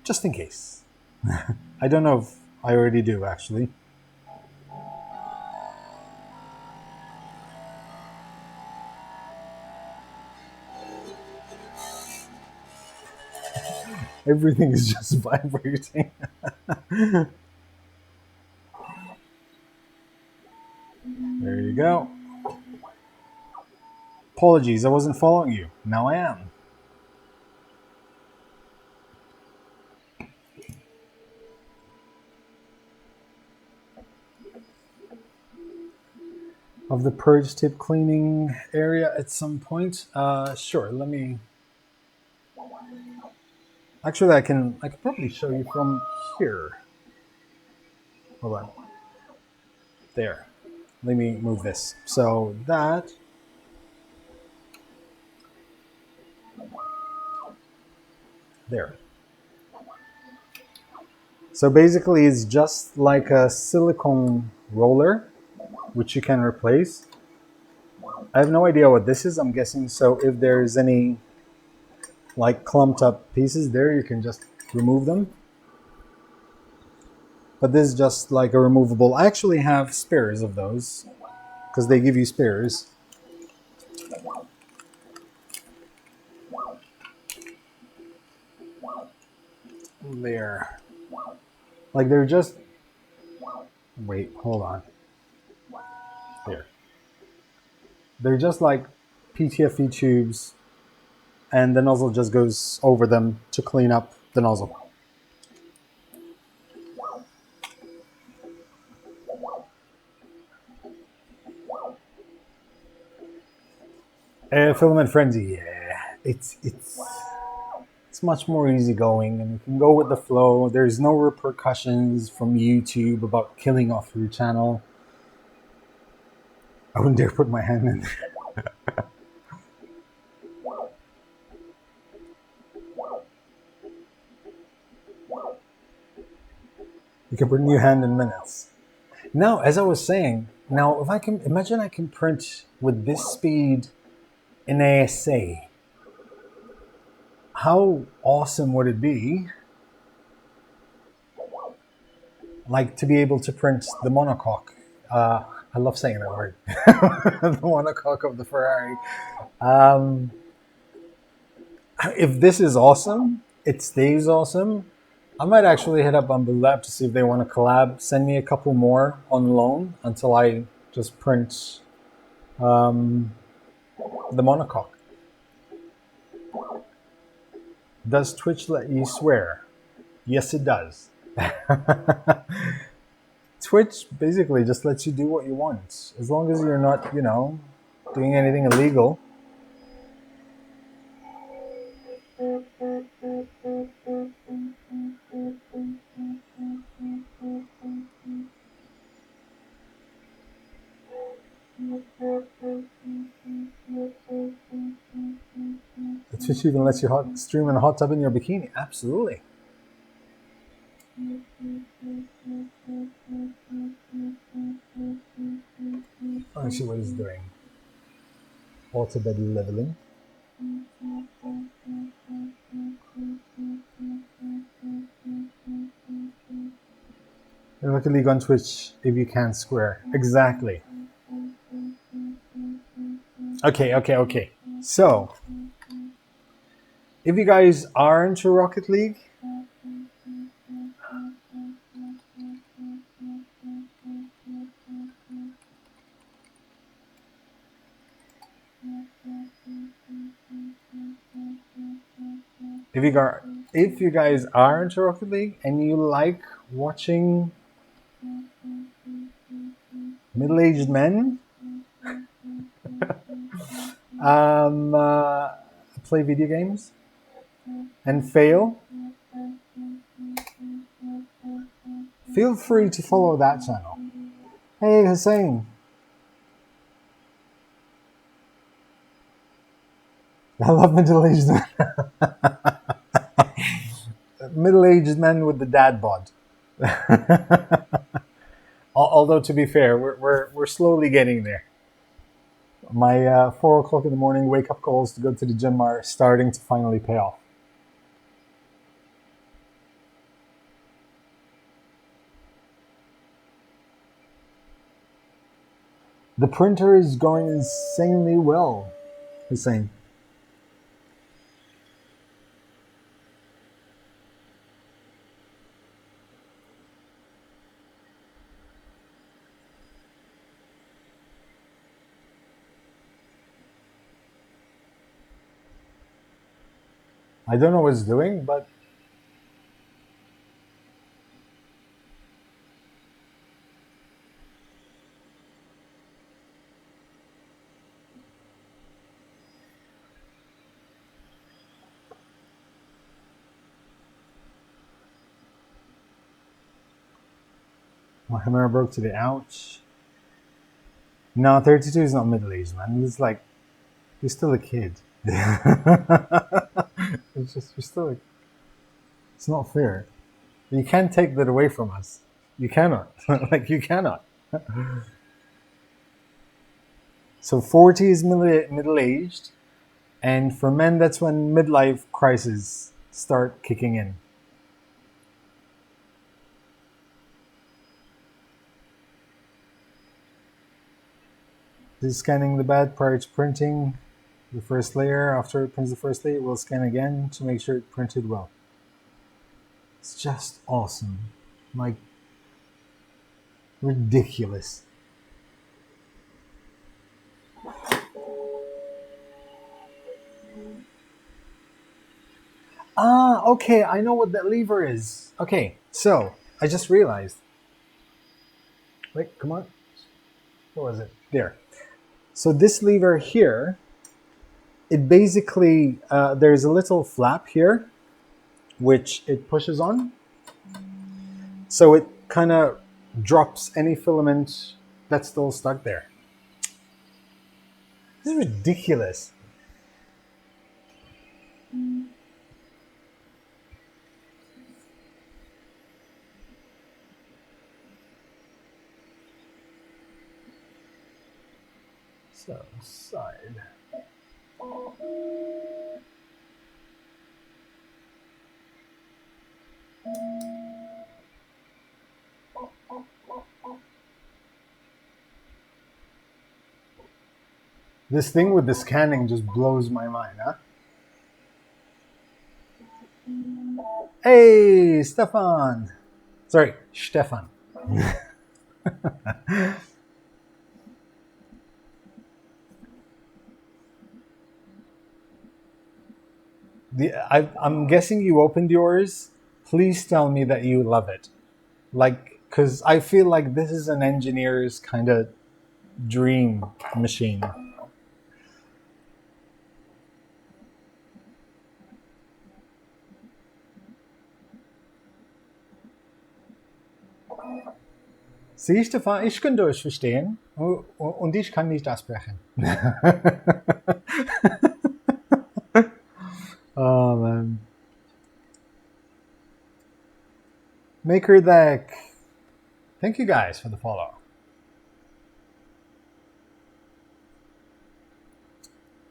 just in case. I don't know if I already do, actually. Everything is just vibrating. There you go. Apologies, I wasn't following you. Now I am. Of the purge tip cleaning area at some point? Sure, let me... Actually, I can probably show you from here. Hold on. There. Let me move this. So that... There. So basically it's just like a silicone roller, which you can replace. I have no idea what this is, I'm guessing. So if there's any like clumped up pieces there, you can just remove them. But this is just like a removable. I actually have spares of those because they give you spares. There. Like they're just... Wait, hold on. There. They're just like PTFE tubes, and the nozzle just goes over them to clean up the nozzle. Filament frenzy, yeah, it's much more easygoing, and you can go with the flow. There's no repercussions from YouTube about killing off your channel. I wouldn't dare put my hand in there. You can put a new hand in minutes. Now, as I was saying, now if I can imagine, I can print with this speed in ASA. How awesome would it be, like, to be able to print the monocoque? I love saying that word. The monocoque of the Ferrari. If this is awesome, it stays awesome, I might actually hit up BambuLab to see if they want to collab. Send me a couple more on loan until I just print the monocoque. Does Twitch let you swear? Yes, it does. Twitch basically just lets you do what you want. As long as you're not, you know, doing anything illegal. Twitch even lets you stream in a hot tub in your bikini. Absolutely. Let me see what it's doing. Auto bed leveling. Rocket League on Twitch if you can't square. Exactly. Okay. So, if you guys are into Rocket League, if you guys are into Rocket League and you like watching Middle-aged men play video games and fail. Feel free to follow that channel. Hey, Hussein. I love middle-aged men. Middle-aged men with the dad bod. Although, to be fair, we're slowly getting there. My 4 o'clock in the morning wake-up calls to go to the gym are starting to finally pay off. The printer is going insanely well, Hussein. I don't know what it's doing, but my camera broke today. Ouch. No, 32 is not middle-aged, man. It's like, you're still a kid. It's just, you're still a, it's not fair. You can't take that away from us. You cannot. Like, you cannot. So 40 is middle-aged, and for men, that's when midlife crises start kicking in. This is scanning the bed prior to printing the first layer. After it prints the first layer, it will scan again to make sure it printed well. It's just awesome. Like, ridiculous. Ah, okay, I know what that lever is. Okay, so I just realized. Wait, come on. What was it? There. So this lever here, it basically, there's a little flap here, which it pushes on. So it kind of drops any filament that's still stuck there. This is ridiculous. So, side. This thing with the scanning just blows my mind, huh? Hey, Stefan. Sorry, Stefan. I'm guessing you opened yours. Please tell me that you love it. Like, because I feel like this is an engineer's kind of dream machine. Siehst Stefan, ich kann Deutsch verstehen und ich kann nicht aussprechen. Oh man. Maker Deck. Thank you guys for the follow.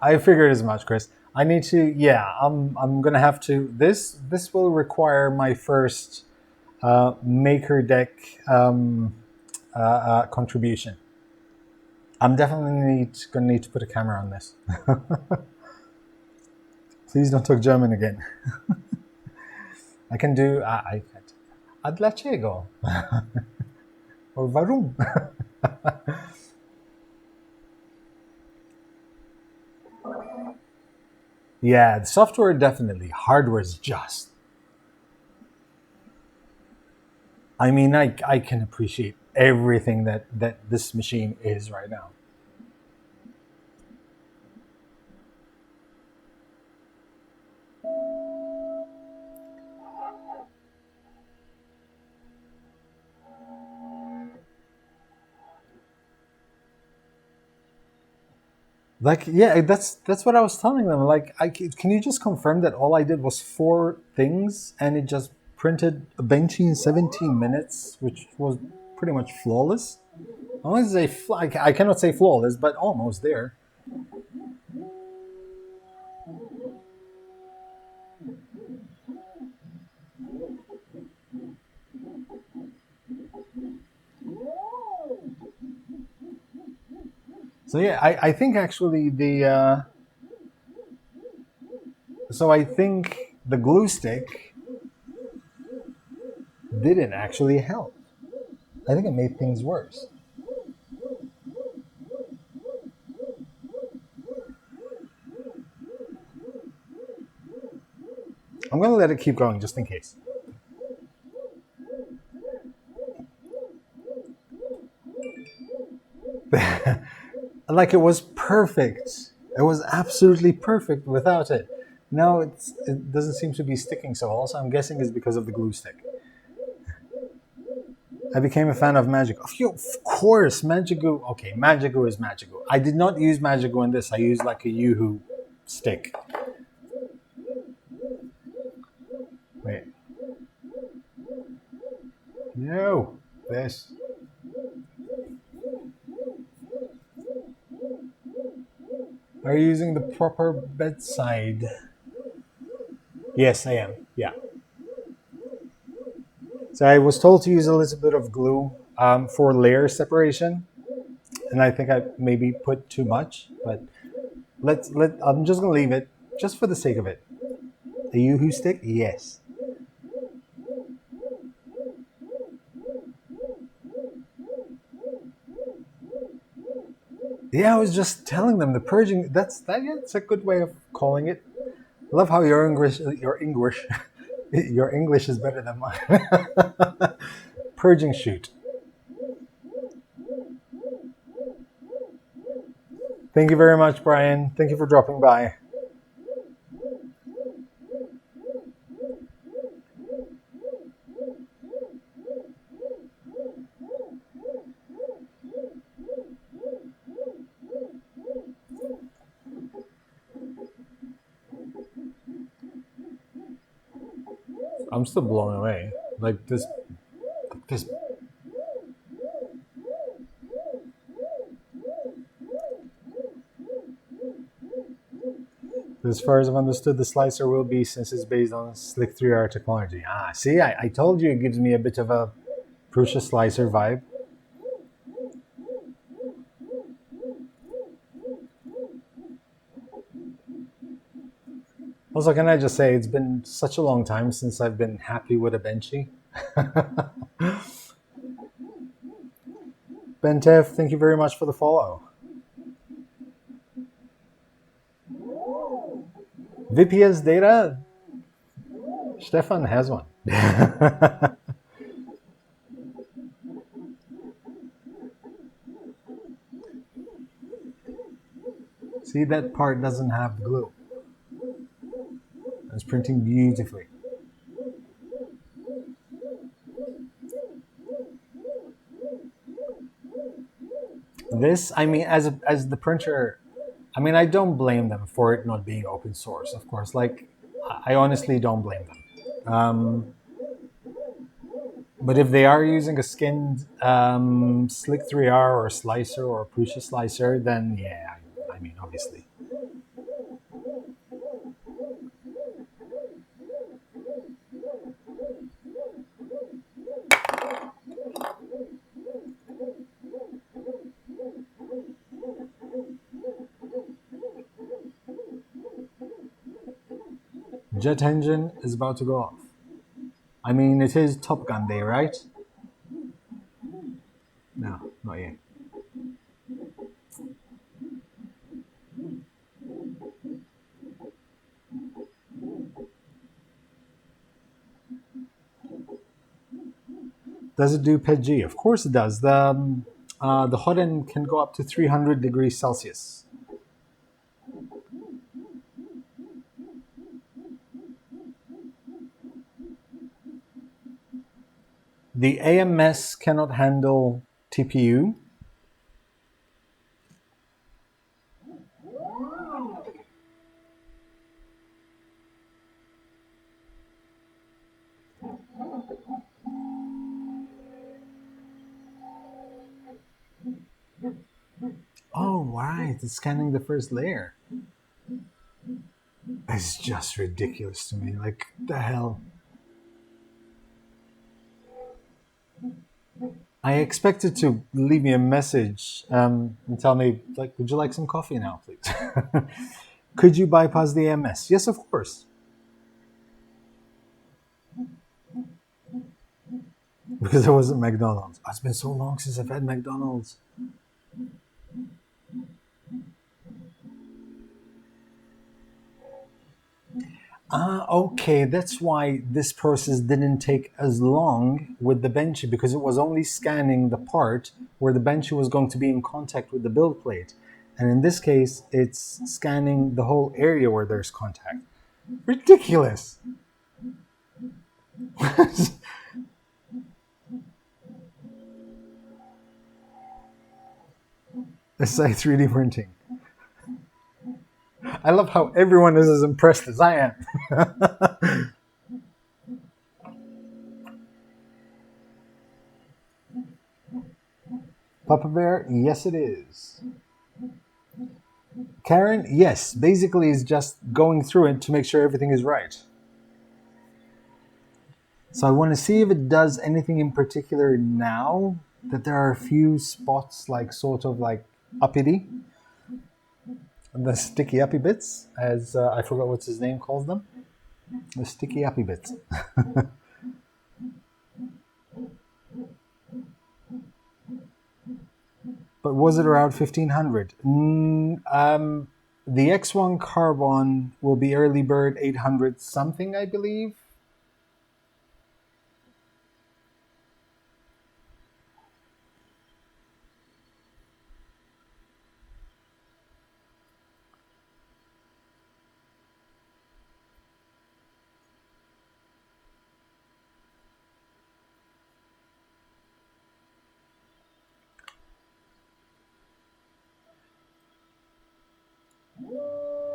I figured as much, Chris. I need to, yeah, I'm gonna have to, this will require my first Maker Deck contribution. I'm definitely gonna need to put a camera on this. Please don't talk German again. I can do, a dlaczego? Or warum? Yeah, the software definitely. Hardware is just. I mean, I can appreciate everything that this machine is right now. Like, yeah, that's what I was telling them. Like, can you just confirm that all I did was 4 things and it just printed a Benchy in 17 minutes, which was pretty much flawless. I want to say I cannot say flawless, but almost there. So yeah, I think actually I think the glue stick didn't actually help. I think it made things worse. I'm gonna let it keep going just in case. Like, it was perfect. It was absolutely perfect without it. Now it doesn't seem to be sticking so well. So I'm guessing it's because of the glue stick. I became a fan of Magic. Of course, Magic Goo. Okay, Magic Goo is Magic Goo. I did not use Magic Goo in this. I used like a Yoo-hoo stick. Wait. No. This. Are you using the proper bedside? Yes, I am. Yeah. So I was told to use a little bit of glue for layer separation, and I think I maybe put too much. But I'm just gonna leave it just for the sake of it. A Yoo-hoo stick, yes. Yeah, I was just telling them the purging. That's a good way of calling it. I love how your English is better than mine. Purging shoot. Thank you very much, Brian. Thank you for dropping by. I'm still blown away. Like this. As far as I've understood, the slicer will be, since it's based on Slick 3R technology. Ah, see, I told you it gives me a bit of a Prusa slicer vibe. Also, can I just say, it's been such a long time since I've been happy with a Benchy. Bentev, thank you very much for the follow. VPS data, Stefan has one. See, that part doesn't have the glue. It's printing beautifully. This, I mean, as the printer, I mean, I don't blame them for it not being open source, of course. Like, I honestly don't blame them. But if they are using a skinned Slick 3R or slicer or Prusa slicer, then yeah, I mean, obviously. Jet engine is about to go off. I mean, it is Top Gun Day, right? No, not yet. Does it do PETG? Of course it does. The hot end can go up to 300 degrees Celsius. The AMS cannot handle TPU. Oh, right. It's scanning the first layer. It's just ridiculous to me. Like, the hell? I expected to leave me a message and tell me, like, would you like some coffee now, please? Could you bypass the AMS? Yes, of course. Because it wasn't McDonald's. It's been so long since I've had McDonald's. Okay, that's why this process didn't take as long with the Benchy, because it was only scanning the part where the Benchy was going to be in contact with the build plate. And in this case, it's scanning the whole area where there's contact. Ridiculous! It's like 3D printing. I love how everyone is as impressed as I am. Papa Bear, yes it is. Karen, yes. Basically, it's just going through it to make sure everything is right. So I want to see if it does anything in particular now that there are a few spots like sort of like uppity. The sticky uppy bits, as I forgot what his name calls them. The sticky uppy bits. But was it around 1500? The X1-Carbon will be early bird 800 something, I believe.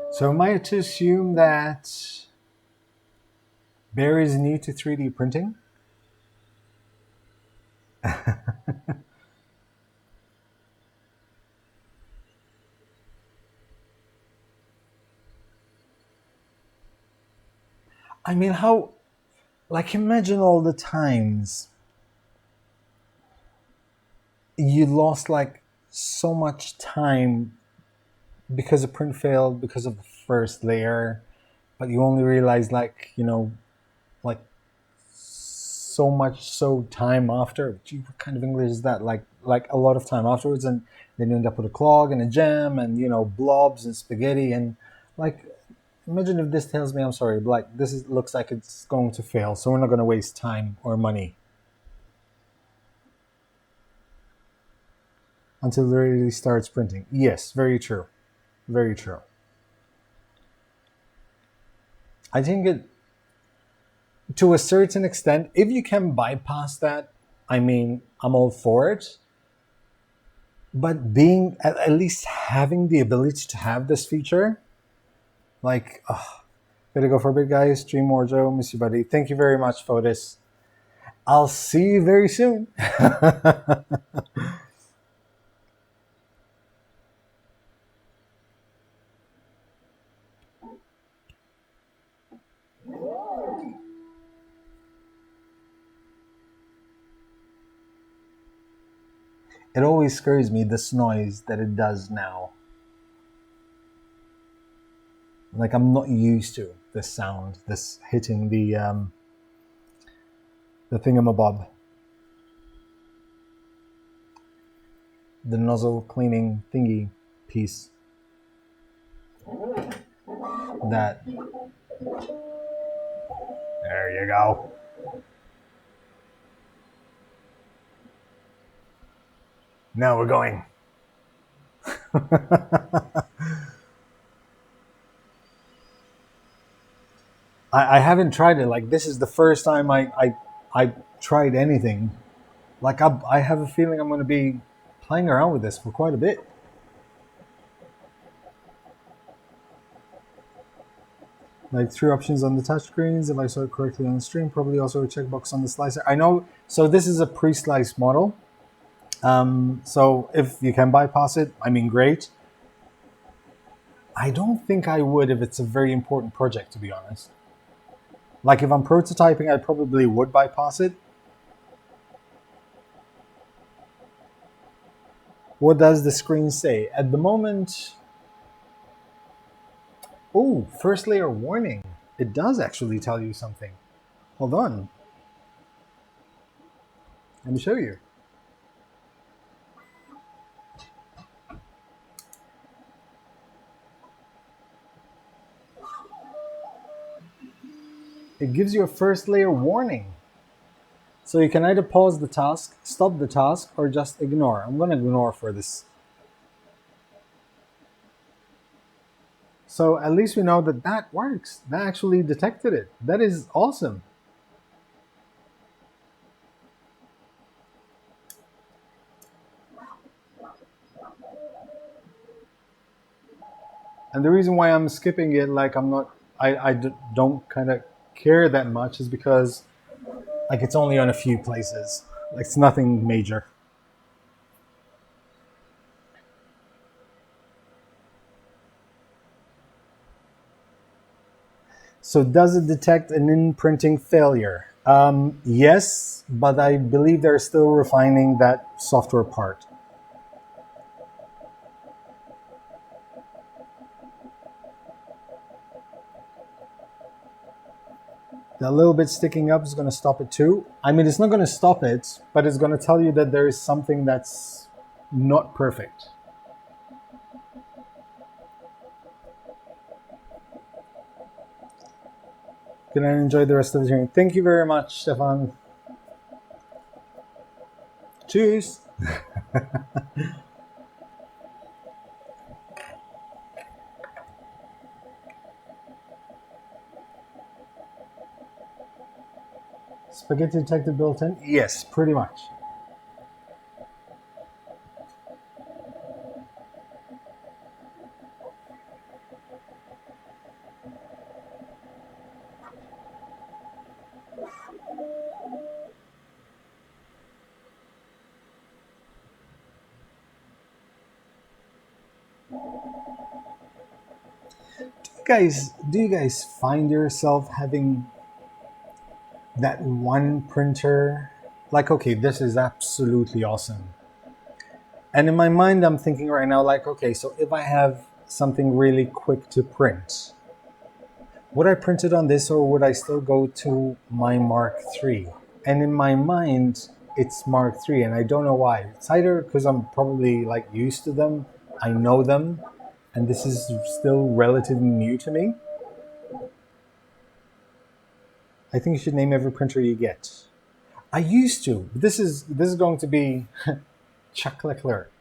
So am I to assume that Bear is new to 3D printing? I mean, how, like, imagine all the times you lost, like, so much time because a print failed because of the first layer, but you only realized, like, you know, like, so much so time after. Gee, what kind of English is that? Like a lot of time afterwards, and then you end up with a clog and a jam and, you know, blobs and spaghetti and, like, imagine if this tells me, I'm sorry, but like looks like it's going to fail, so we're not going to waste time or money until it really starts printing. Yes, very true. Very true. I think it, to a certain extent, if you can bypass that, I mean, I'm all for it. But being, at least having the ability to have this feature, like, gotta go for a bit, guys. Stream more, Joe. Miss you, buddy. Thank you very much for this. I'll see you very soon. It always scares me, this noise that it does now. Like, I'm not used to this sound, this hitting the thingamabob. The nozzle cleaning thingy piece. That. There you go. Now we're going. I haven't tried it. Like, this is the first time I tried anything. Like, I have a feeling I'm going to be playing around with this for quite a bit. Like 3 options on the touchscreens. If I saw it correctly on the stream, probably also a checkbox on the slicer. I know. So this is a pre-sliced model. So if you can bypass it, I mean, great. I don't think I would if it's a very important project, to be honest. Like, if I'm prototyping, I probably would bypass it. What does the screen say? At the moment, oh, first layer warning. It does actually tell you something. Hold on. Let me show you. It gives you a first layer warning. So you can either pause the task, stop the task, or just ignore. I'm going to ignore for this. So at least we know that that works. That actually detected it. That is awesome. And the reason why I'm skipping it, like I don't kind of care that much, is because like it's only on a few places. Like, it's nothing major. So does it detect an in-printing failure? Yes, but I believe they're still refining that software part. The little bit sticking up is going to stop it too. I mean, it's not going to stop it, but it's going to tell you that there is something that's not perfect. Can I enjoy the rest of the hearing? Thank you very much, Stefan. Cheers. Spaghetti detected built in? Yes, pretty much. Do you guys find yourself having that one printer? Like, okay, this is absolutely awesome. And in my mind, I'm thinking right now, like, okay, so if I have something really quick to print, would I print it on this, or would I still go to my Mark III? And in my mind, it's Mark III, and I don't know why. It's either because I'm probably like used to them, I know them, and this is still relatively new to me. I think you should name every printer you get. I used to. This is going to be Chuck Leclerc.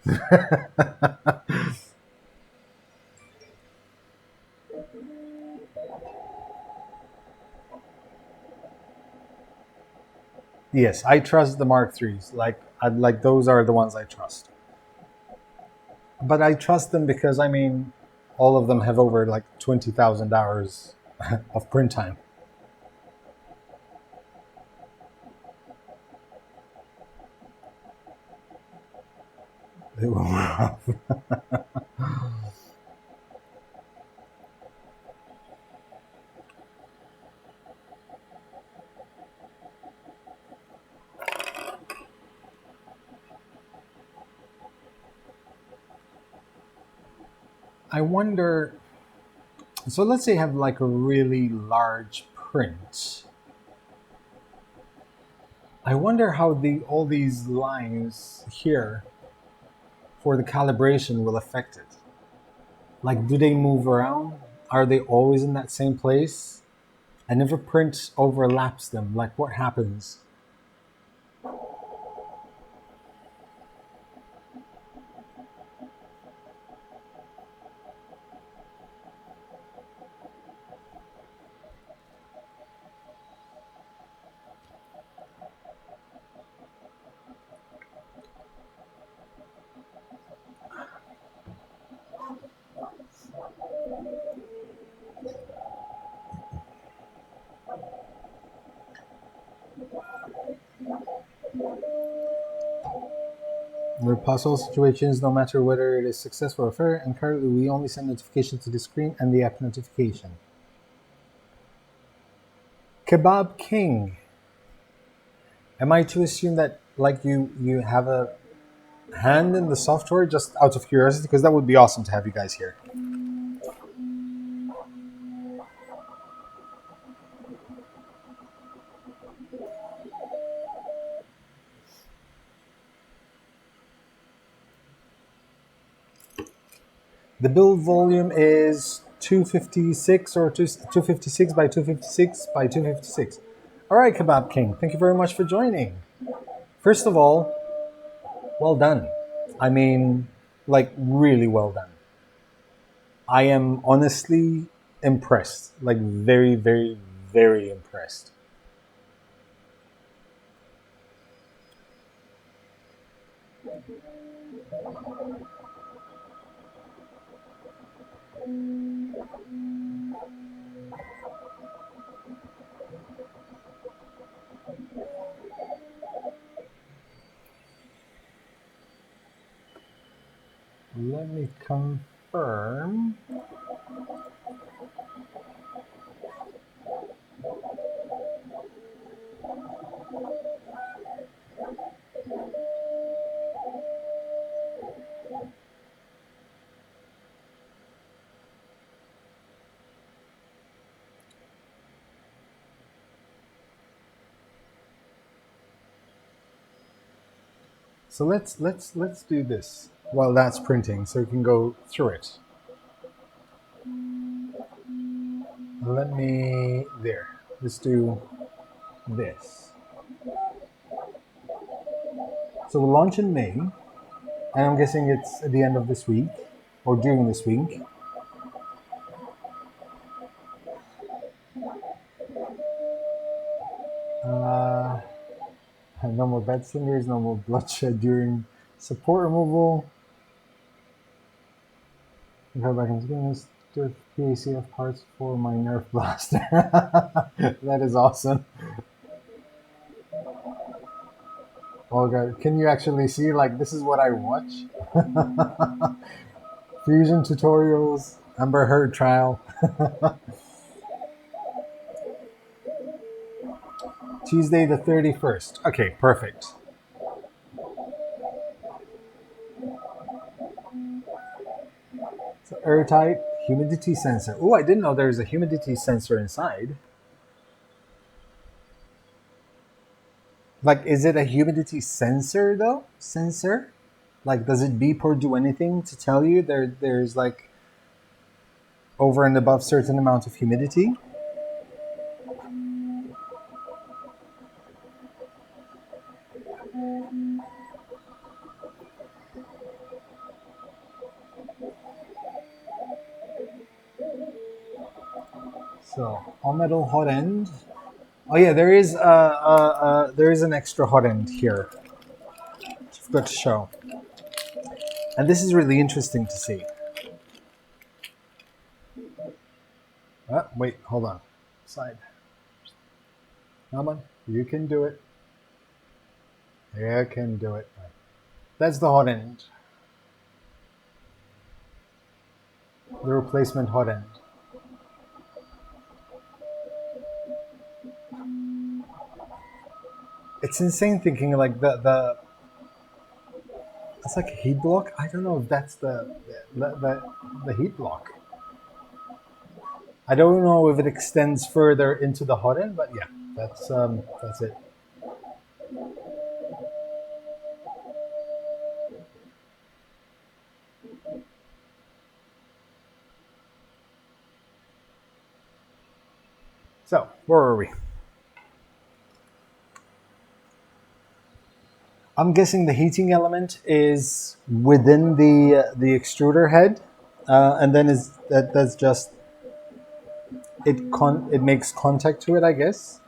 Yes, I trust the Mark IIIs. Like those are the ones I trust. But I trust them because, I mean, all of them have over like 20,000 hours of print time. They were rough. I wonder. So let's say you have like a really large print. I wonder how all these lines here for the calibration will affect it. Like, do they move around? Are they always in that same place? And if a print overlaps them, like, what happens? There are possible situations, no matter whether it is successful or failure, and currently we only send notification to the screen and the app notification. Kebab King. Am I to assume that like you have a hand in the software just out of curiosity? Because that would be awesome to have you guys here. The build volume is 256 or 256 by 256 by 256. All right, Kebab King, thank you very much for joining. First of all, well done. I mean, like, really well done. I am honestly impressed. Like, very, very, very impressed. Let me confirm. So let's do this while that's printing, so we can go through it. Let me there. Let's do this. So we'll launch in May, and I'm guessing it's at the end of this week or during this week. No more bed singers, no more bloodshed during support removal. Go back and let's do PACF parts for my Nerf blaster. That is awesome. Oh god, can you actually see? Like, this is what I watch. Fusion tutorials, Amber Heard trial. Tuesday the 31st. Okay, perfect. So airtight humidity sensor. Oh, I didn't know there was a humidity sensor inside. Like, is it a humidity sensor though? Sensor? Like, does it beep or do anything to tell you there's like over and above certain amount of humidity? So all metal hot end. Oh yeah, there is an extra hot end here. I've got to show, and this is really interesting to see. Wait, hold on. Side. Come on, you can do it. You can do it. That's the hot end. The replacement hot end. It's insane thinking like the it's like a heat block. I don't know if that's the heat block. I don't know if it extends further into the hot end, but yeah, that's it. So where are we? I'm guessing the heating element is within the extruder head, and then that's just it makes contact to it, I guess.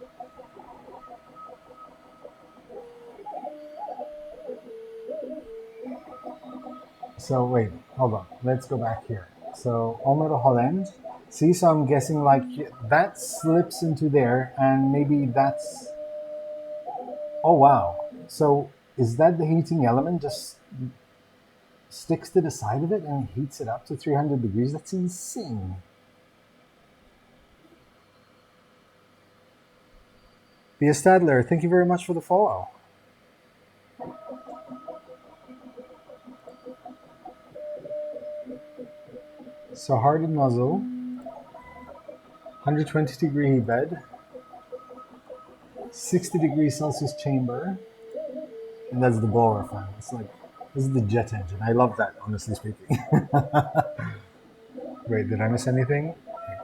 So wait, hold on. Let's go back here. So all metal hot end. See, so I'm guessing like that slips into there, and maybe that's. Oh wow! So is that the heating element just sticks to the side of it and heats it up to 300 degrees? That's insane. Bia Stadler, thank you very much for the follow. So hardened nozzle, 120 degree bed, 60 degrees Celsius chamber, and that's the blower fan. It's like, this is the jet engine. I love that, honestly speaking. Wait, did I miss anything?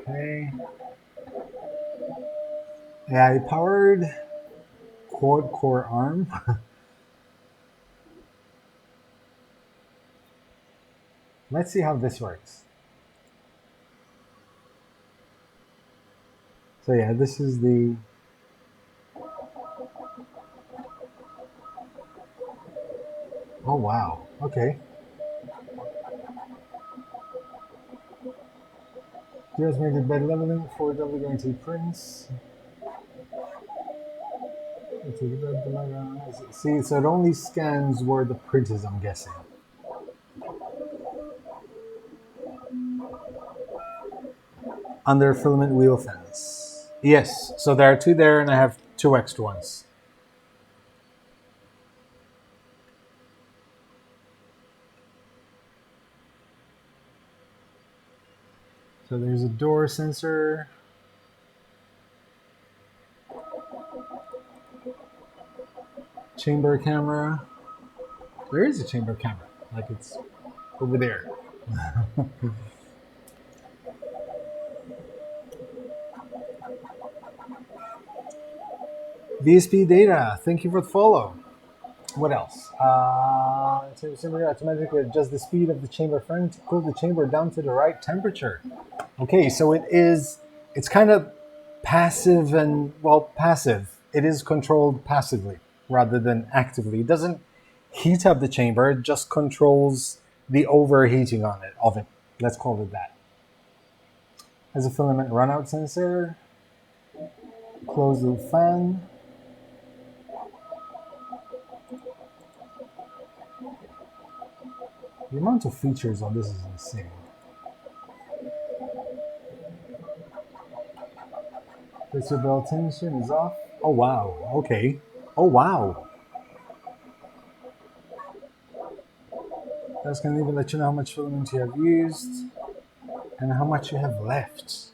Okay. Yeah, I powered quad core arm. Let's see how this works. So yeah, this is the oh wow, okay. Just made the bed leveling for double guarantee prints. See, so it only scans where the print is, I'm guessing. Under filament wheel fence. Yes, so there are two there and I have two extra ones. So there's a door sensor. Chamber camera. There is a chamber camera, like it's over there. VSP data, thank you for the follow. What else? Automatically adjust the speed of the chamber fan to cool the chamber down to the right temperature. Okay, so it's kind of passive and, well, passive. It is controlled passively rather than actively. It doesn't heat up the chamber, it just controls the overheating of it. Let's call it that. Has a filament runout sensor, closed loop fan. The amount of features on this is insane. Pressure belt tension is off. Oh wow, okay. Oh wow. That's going to even let you know how much filament you have used and how much you have left.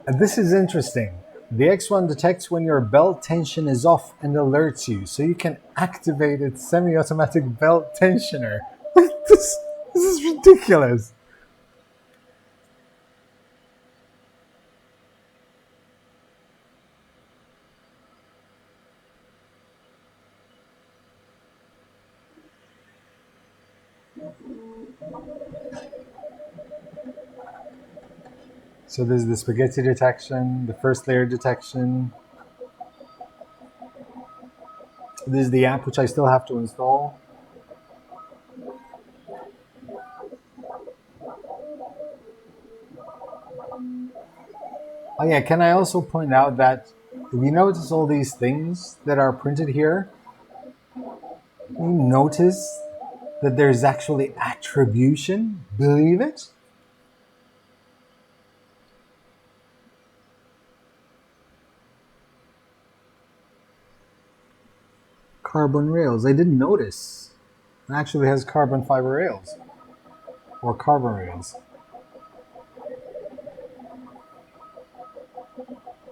And this is interesting. The X1 detects when your belt tension is off and alerts you, so you can activate its semi-automatic belt tensioner. this is ridiculous. So there's the spaghetti detection, the first layer detection. This is the app, which I still have to install. Oh yeah, can I also point out that if you notice all these things that are printed here, you notice that there's actually attribution? Believe it? Carbon rails. I didn't notice. It actually has carbon fiber rails. Or carbon rails.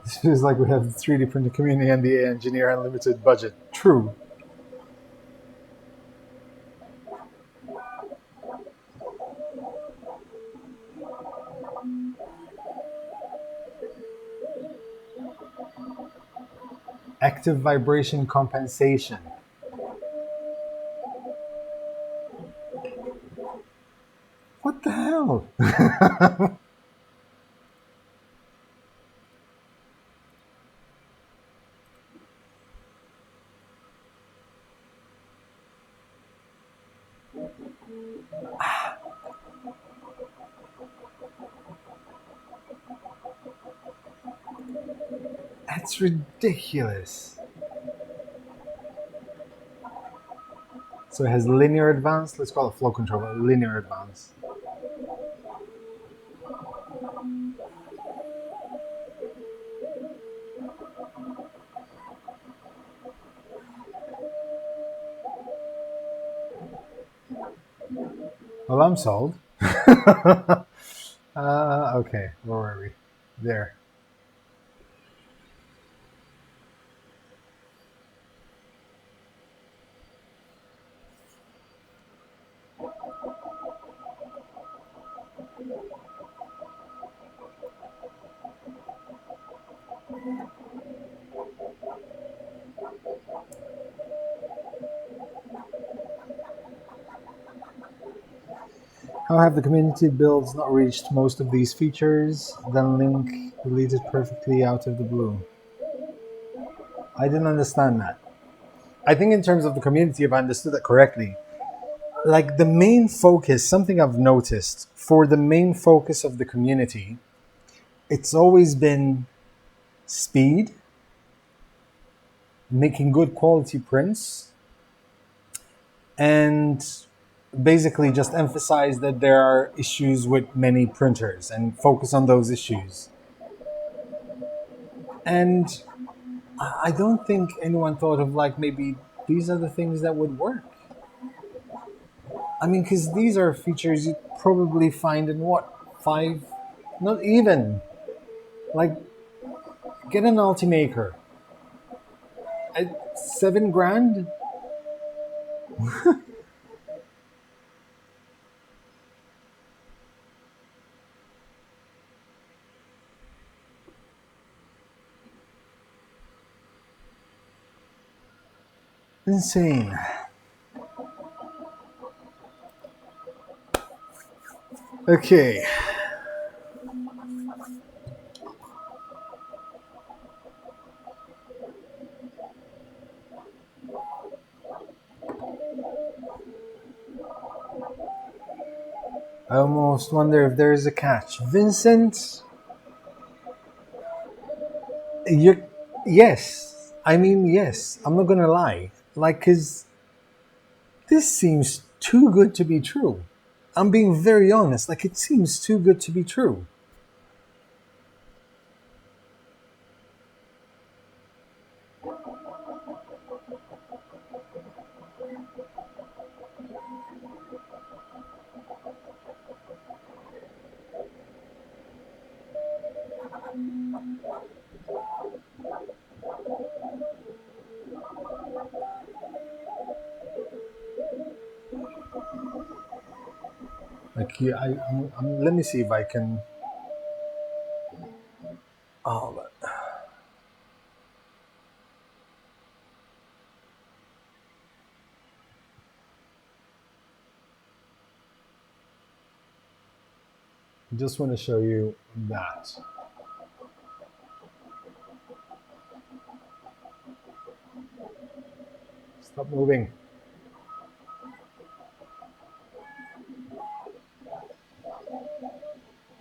This feels like we have the 3D printing community and the engineer unlimited budget. True. Active vibration compensation. What the hell? That's ridiculous. So it has linear advance. Let's call it flow control, but linear advance. Well, I'm sold. Okay, where were we? There. How have the community builds not reached most of these features? Then link deleted perfectly out of the blue. I didn't understand that. I think in terms of the community, if I understood that correctly, like the main focus, something I've noticed for the main focus of the community, it's always been speed, making good quality prints, and basically just emphasize that there are issues with many printers and focus on those issues. And I don't think anyone thought of like maybe these are the things that would work. I mean, because these are features you probably find in what, 5, not even, like get an Ultimaker at 7 grand. Insane. Okay. I almost wonder if there is a catch. Vincent, you yes. I mean, yes. I'm not gonna lie. Like, cause this seems too good to be true. I'm being very honest. Like, it seems too good to be true. Like, yeah, let me see if I can. Oh, I just want to show you that. Stop moving.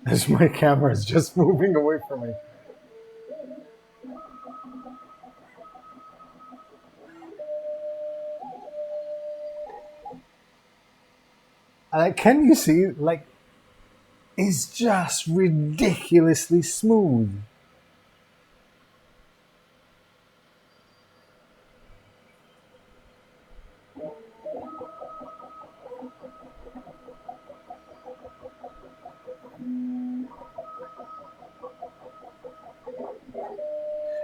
As my camera is just moving away from me. Can you see? Like, it's just ridiculously smooth.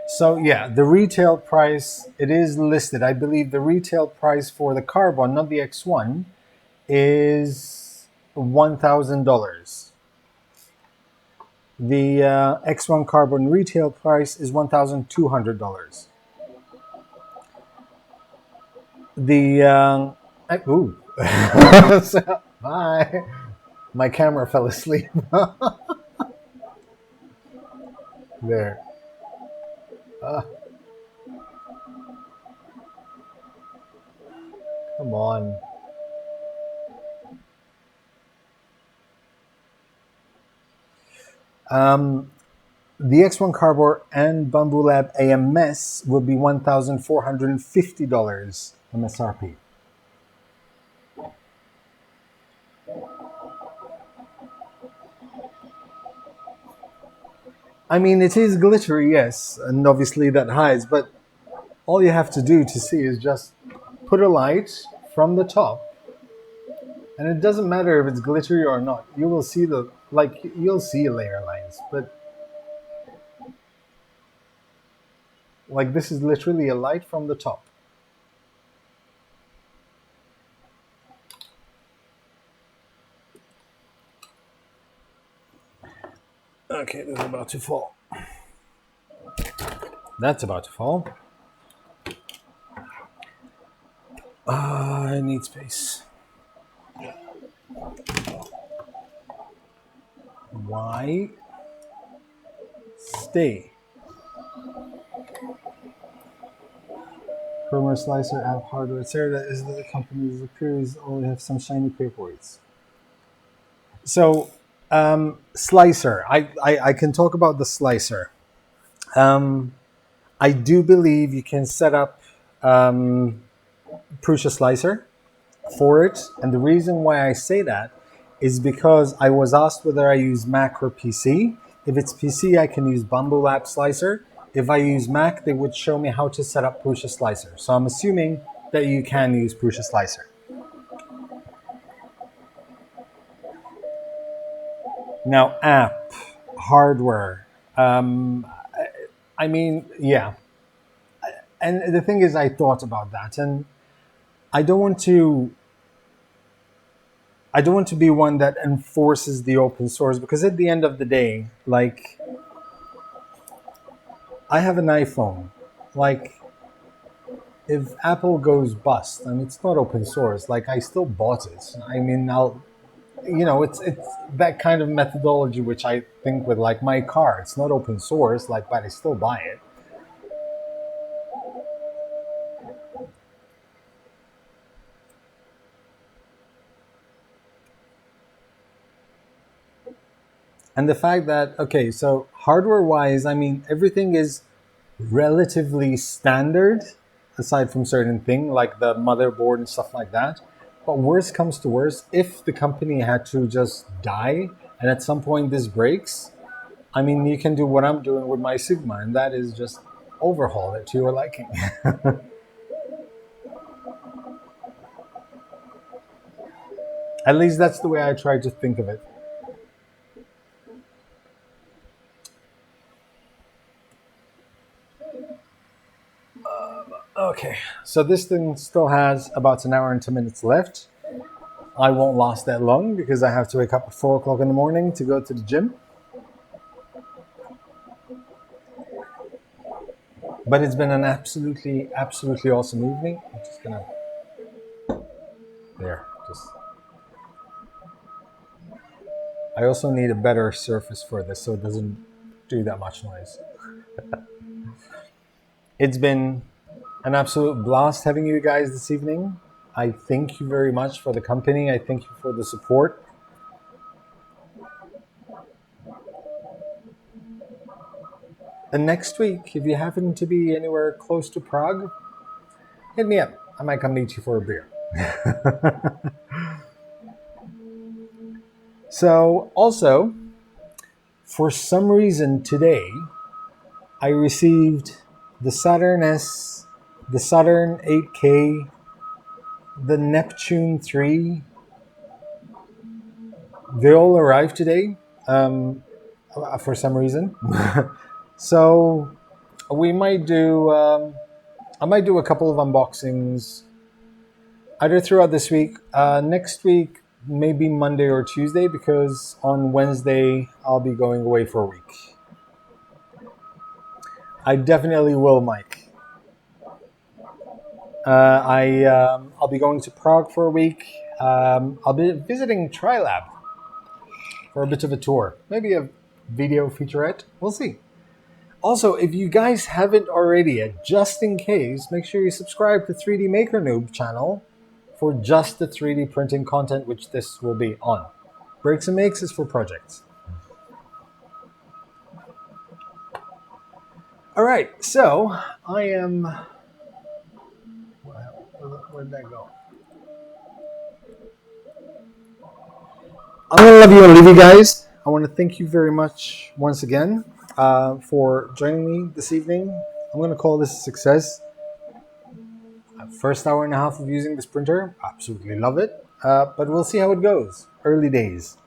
So yeah, the retail price, it is listed. I believe the retail price for the Carbon, not the X1, is $1,000. The X1-Carbon retail price is $1,200. The ooh, bye. My camera fell asleep. There. Come on. The X1-Carbon and BambuLab AMS will be $1,450 MSRP. I mean, it is glittery, yes, and obviously that hides, but all you have to do to see is just put a light from the top, and it doesn't matter if it's glittery or not. You will see you'll see layer lines, but like this is literally a light from the top. Okay, this is about to fall. That's about to fall. I need space. Why stay? Firmware slicer app hardware. Sarah, that is the company's appears only have some shiny paperweights. So, slicer. I can talk about the slicer. I do believe you can set up Prusa slicer for it, and the reason why I say that is because I was asked whether I use Mac or PC. If it's PC, I can use BambuLab slicer. If I use Mac, they would show me how to set up Prusa slicer. So I'm assuming that you can use Prusa slicer. Now, app, hardware. I mean, yeah. And the thing is, I thought about that, and I don't want to be one that enforces the open source, because at the end of the day, like, I have an iPhone. Like, if Apple goes bust, and it's not open source, like, I still bought it. I mean, it's that kind of methodology which I think with like my car. It's not open source, like, but I still buy it. And the fact that, okay, so hardware wise, I mean, everything is relatively standard aside from certain things like the motherboard and stuff like that. But worst comes to worst, if the company had to just die and at some point this breaks, I mean, you can do what I'm doing with my Sigma, and that is just overhaul it to your liking. At least that's the way I try to think of it. Okay, so this thing still has about an hour and 2 minutes left. I won't last that long because I have to wake up at 4 o'clock in the morning to go to the gym. But it's been an absolutely awesome evening. I'm just gonna, I also need a better surface for this so it doesn't do that much noise. It's been an absolute blast having you guys this evening. I thank you very much for the company. I thank you for the support. And next week, if you happen to be anywhere close to Prague, hit me up. I might come meet you for a beer. So, also, for some reason today, I received the Saturn S, the Saturn 8K, the Neptune 3. They all arrived today for some reason. So we might do, I might do a couple of unboxings either throughout this week. Next week, maybe Monday or Tuesday, because on Wednesday, I'll be going away for a week. I definitely will, Mike. I'll be going to Prague for a week. I'll be visiting TriLab for a bit of a tour. Maybe a video featurette. We'll see. Also, if you guys haven't already yet, just in case, make sure you subscribe to 3D Maker Noob channel for just the 3D printing content, which this will be on. Breaks and Makes is for projects. All right, so I am... Where did that go? I'm going to love you and leave you guys. I want to thank you very much once again for joining me this evening. I'm going to call this a success. First hour and a half of using this printer, absolutely love it. But we'll see how it goes. Early days.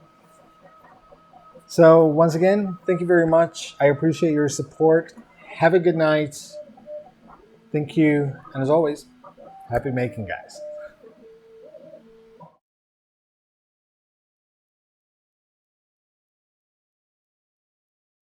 So once again, thank you very much. I appreciate your support. Have a good night. Thank you. And as always, happy making, guys.